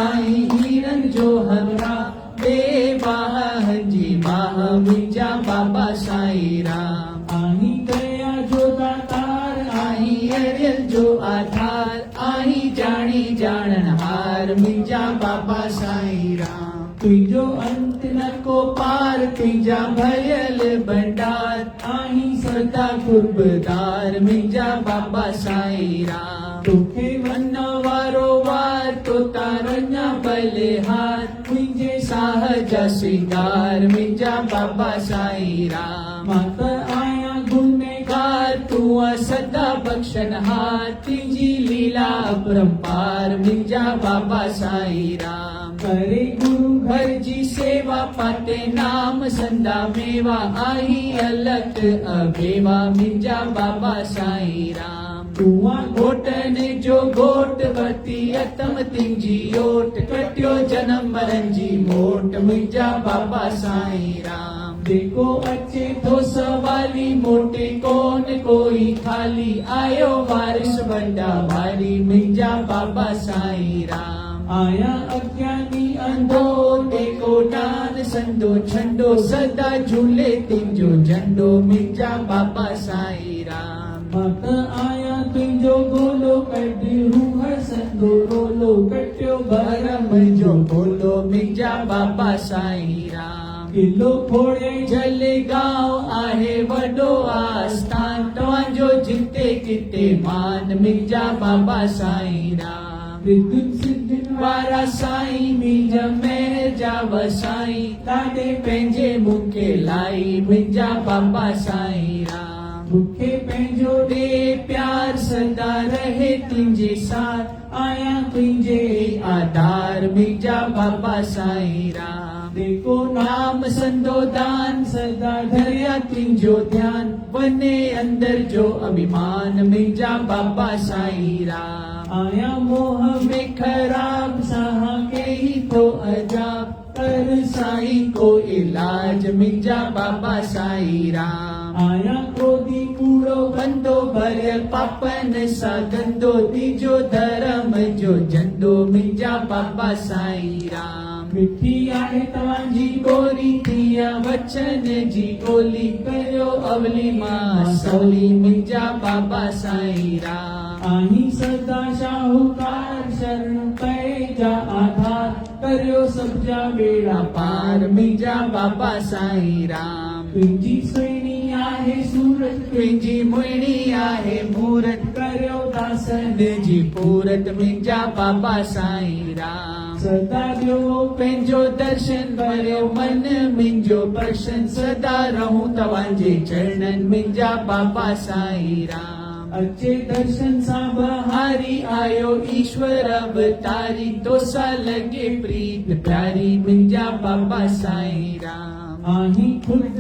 आई हिरन जो हमरा, दे वाह हंजी वाह, मिंजा बाबा साईं राम। आही दया जो दातार, आई अरियल जो आधार, आई जानी जाननहार, मिंजा बाबा साईं राम। तुझो अंत न को पार तुंजा भयल भंडार, आही सदा कुर्बदार, मिंजा बाबा साईं राम। तोखे वन वारो वार तो तारन्या बलिहार, मुंहिंजे साहज श्रृंगार, मिंजा बाबा साईं राम। माता आया गुनेगार, तू सदा बख्शनहार, तुंहिंजी लीला अपरंपार, मिंजा बाबा साईं राम। करे गुरु भर जी सेवा पाते नाम संदा मेवा, आई अलग अबेवा, मिंजा बाबा साईं राम। कुआ घोटन जो घोट वती अतम तिंजी ओट कटियो जन्म मरण जी मोट मुंहिंजा बाबा साईं राम जेको अचे तो सवाली मोटे कोन कोई खाली आयो वारिस वॾा वारी मुंहिंजा बाबा साईं राम आया अज्ञानी अंधो टेको नान संदो छंडो सदा झूले तुंहिंजो झंडो मुंहिंजा बाबा साईं राम मत आया तुंहिंजो गोलो कढ रूह संदो रोलो कटियो भरम जो गोलो मुंहिंजा बाबा साईं राम किलो फोड़े जलगांव आहे वॾो आस्थान तव्हांजो जिते किते मान मुंहिंजा बाबा साईं राम विद्युत सिद्धिन वारा साईं मुंहिंजा महर जा वसाईं ताॾे पंहिंजे मूंखे लाई मुंहिंजा बाबा साईं राम मूंखे पंहिंजो ॾे प्यार सदा रहे तुंहिंजे साथ आया तुंहिंजे आधार मुंहिंजा बाबा साईं राम देखो नाम संदो दान सदा धरिया तुंहिंजो ध्यान वने अंदर जो अभिमान मुंहिंजा बाबा साईं राम आया मोह में खराब साहा के ही तो अजाब कर साईं को इलाज मुंहिंजा बाबा साईं राम आया क्रोधी कूड़ो बंदो भरियल पापन सां गंदो तीजो धर्म जो झंडो मुंहिंजा बाबा साईं राम मिठी आहे तव्हांजी ॿोली थिया वचन जी ॿोली करियो अवली मां सवली मुंहिंजा बाबा साईं राम आही सदा शाहूकार शरण पए जा आधार करियो सब जा बेड़ा पार मुंहिंजा बाबा साईं राम तुंहिंजी सुहिणी आहे सूरत तुंहिंजी मुहिणी आहे मूरत करियो दासन जी पूरत मुंहिंजा बाबा साईं राम सदा ॾियो पंहिंजो दर्शन भरियो मन मुंहिंजो प्रशन सदा रहूं तव्हांजे चरणनि मुंहिंजा बाबा साईं राम अचे दर्शन सां बहारी आयो ईश्वर अवतारी तोसा लगे प्रीत प्यारी मुंहिंजा बाबा साईं राम आही खुद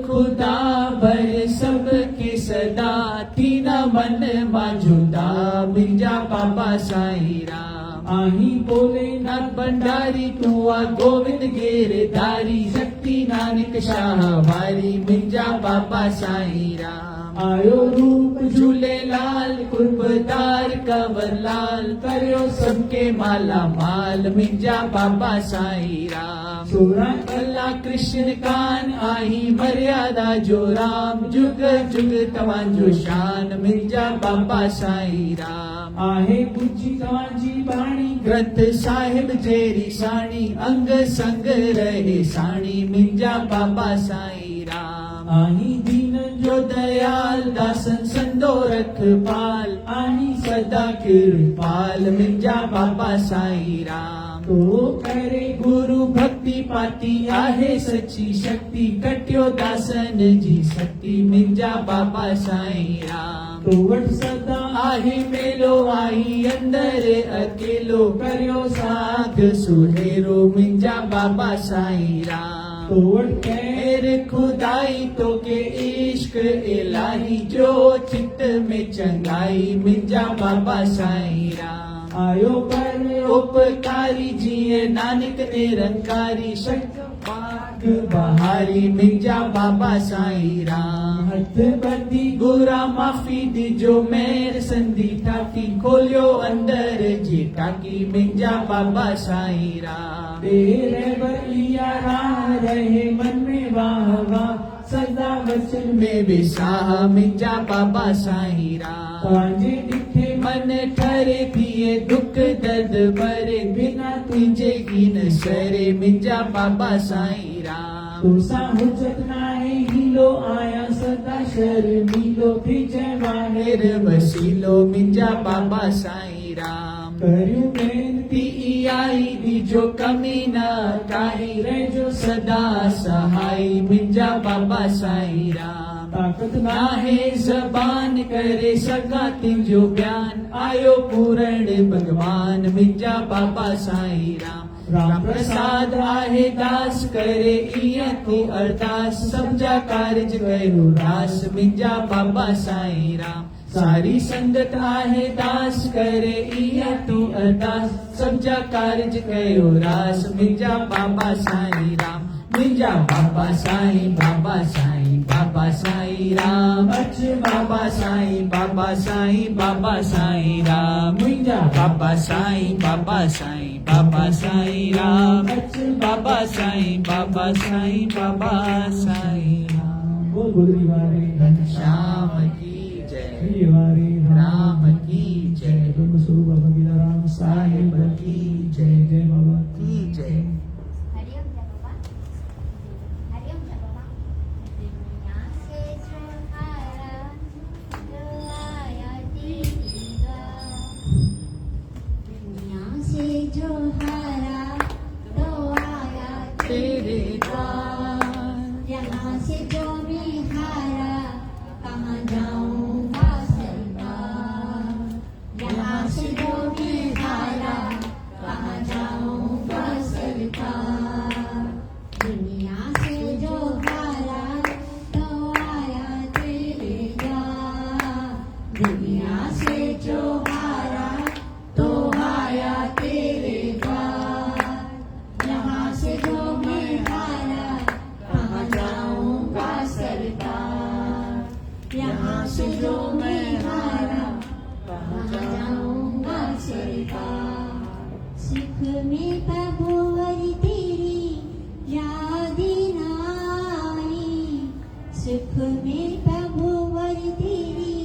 खुदा भर सबके सदा थी न मन मां जुदा मुंहिंजा बाबा साईं राम आही भोलेनाथ भंडारी तूं आ गोविंद गिरधारी शक्ति नानक शाह वारी मुंहिंजा बाबा साईं राम आयो रूप झूलेलाल कुर्बदार कंवरलाल करियो सबके माला माल मुंहिंजा बाबा साईं राम 16 कला कृष्ण कान आही मर्यादा जो राम जुग जुग तव्हांजो शान मुंहिंजा बाबा साईं राम आहे पूजी तव्हांजी बाणी ग्रंथ साहिब जहिड़ी साणी अंग संग रहे साणी मुंहिंजा बाबा साईं राम आही दीन जो दयाल दासन संदो रखपाल आही सदा कृपाल मुंहिंजा बाबा साईं राम तो करे गुरु भक्ति पाती आहे सची शक्ति कटियो दासन जी शक्ति मुंहिंजा बाबा साईं राम तो वट सदा आहे मेलो आई अंदर अकेलो करियो साध सुहेरो मुंहिंजा बाबा साईं राम तो वट खैर खुदाई तो के इश्क इलाही जो चित में चंगाई मुंहिंजा बाबा साईं राम आयो पर उपकारी जीअं नानक निरंकारी शक पाग बहारी मुंहिंजा बाबा साईं राम हथ बंदी गुरा माफ़ी ॾिजो मेर संधी ठाकी खोलियो अंदर जी टाकी मुंहिंजा बाबा साईं राम लिया राह रहे मन में वाह वाह सदा वचन में विसाह मुंहिंजा बाबा साईं राम तव्हांजे ॾिठे मन ठरे थिए दुख दर्द भरे बिना तुंहिंजे की न सरे मुंहिंजा बाबा साईं राम तोसां हुजत नाहे हीलो आया सदा शर्मीलो विजय वाहिर वसीलो मुंहिंजा बाबा साईं राम करियो बेनती आई ॾिजो कमी न काई रहिजो सदा सहाई मुंहिंजा बाबा साईं राम ताकत नाहे ज़बान करे सघां तुंहिंजो बयान आयो पूरण भगवान मुंहिंजा बाबा साईं राम राम प्रसाद आहे दास करे ईअं थी अरदास सब जा कारज कयो रास मुंहिंजा बाबा साईं राम सारी संगत आहे दास करे इया तू अरदास सब जा कारज कयो रास मिंजा बाबा साईं राम मिंजा बाबा साईं बाबा साईं राम अच बाबा साईं बाबा साईं राम मिंजा बाबा साईं बाबा साईं राम अच बाबा साईं बाबा साईं राम बोल गुजरी वारे श्याम की जय श्री वारे राम की जय ब्रह्म स्वरूप बाबा गीताराम साहिब की जय जय बाबा की जय हरिओम जय बाबा हरिओम जय बाबा दुनिया से जो हारा जो आया तेरी दुनिया से जो हारा तो आया तेरे द्वार यहाँ से जो मैं हारा कहाँ जाऊंगा सरकार यहाँ से जो मैं हारा कहाँ जाऊंगा सरकार दुनिया से जो हारा तो आया तेरे द्वार दुनिया से जो हारा तो आया तेरे द्वार यहाँ से जो मैं हारा कहाँ जाऊंगा सरकार यहाँ से जो मैं हारा कहाँ जाऊंगा सरकार सुख में प्रभुवर तेरी याद नाई सुख में प्रभुवर तेरी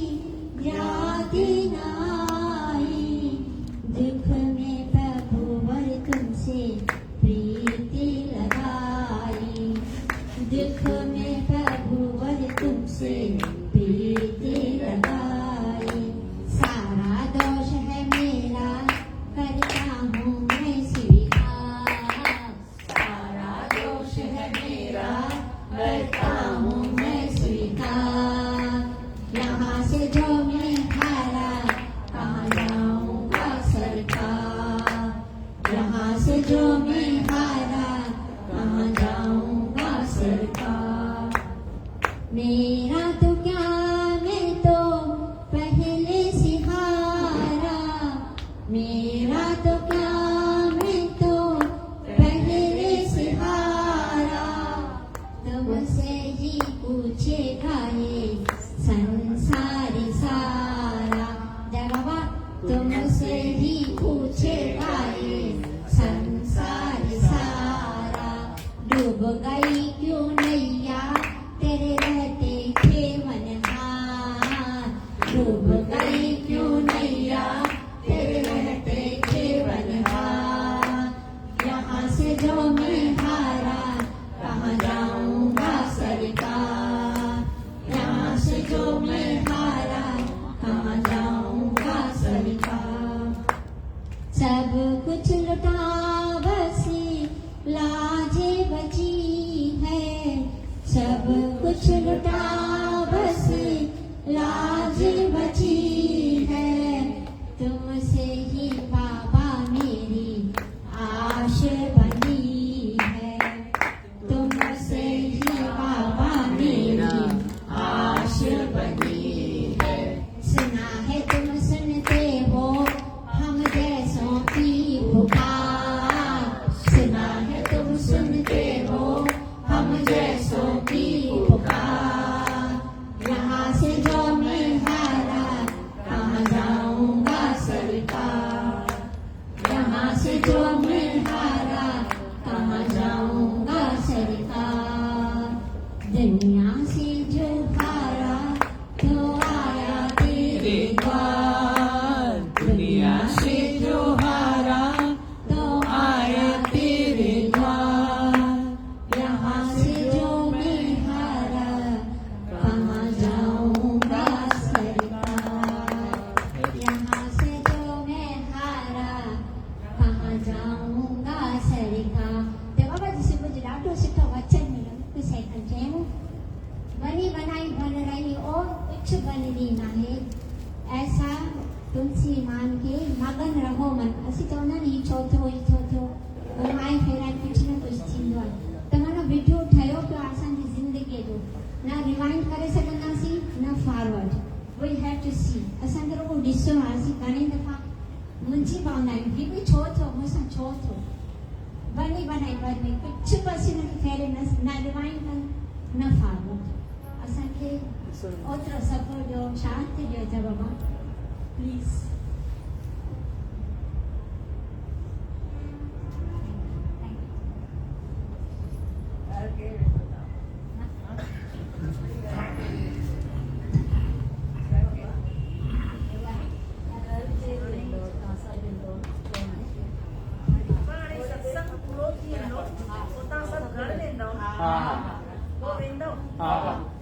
याद नाई दुख में प्रभुवर तुमसे प्रीति लगाई दुख में प्रभुवर तुमसे प्रीति लगाई सारा दोष है मेरा करता हूँ मैं स्वीकार सारा दोष है मेरा करता हूँ मैं स्वीकार यहाँ से जो मैं हारा कहाँ जाऊंगा सरकार यहाँ से जो मैं हारा कहाँ जाऊंगा सरकार मेरा तो क्या मैं तो पहले से हारा मेरा तो क्या मैं तो पहले से हारा तुमसे ही पूछेगा ये संसार सारा जय बाबा तुमसे ही पूछेगा ये संसार सारा डूब गई क्यों नैया तेरे रहते थे मनहार डूब गई क्यों नैया तेरे रहते थे मनहार यहाँ से जो मैं हारा कहाँ जाऊंगा सरकार यहाँ से जो मैं हारा कहाँ जाऊंगा सरकार सब कुछ लुटा बसी लाजे बची है सब कुछ लुटा बसी लाजे बची है तुमसे ही बाबा मेरी आश बनी है तुमसे ही बाबा मेरी आश बनी है सुना है तुम सुनते हो हम जैसों की पुकार सुना है तुम सुनते हो हम जैसों की पुकार यहाँ से जो मैं हारा कहाँ जाऊंगा सरकार यहाँ से जो मैं हारा कहाँ जाऊंगा सरकार दुनिया से जो हारा तो आया तेरे द्वार दुनिया से जो हारा तो आया तेरे द्वार यहाँ से जो मैं हारा कहाँ जाऊंगा सरकार यहाँ से जो मैं हारा कहाँ जाऊंगा सरकार तो बाबा जी से मुझे ॾाढो सुठो वचन मिलियो हिकु सेकंड चयूं बनी बनाई बन रही और कुछ बनदी नाहे ऐसा तुलसी मान के मगन रहो मन असीं चवंदा आहिनि हीउ छो थियो घुमाए फिराए कुझु न कुझु थींदो आहे त माना वीडियो ठहियो पियो आहे असांजी ज़िंदगीअ जो न रिवाइंड करे सघंदासीं न फॉरवर्ड वी हैव टू सी असांखे रुगो ॾिसो आहे असीं घणी दफ़ा मुंझी पवंदा आहियूं हीउ बि छो थियो मूंसां छो थियो बनी कुझु बसि हिनखे फेरे न रिवाइंड कनि न फॉरवर्ड असांखे ओतिरो सपोर्ट ॾियो साथ ॾियो त बाबा प्लीज़ हाँ हाँ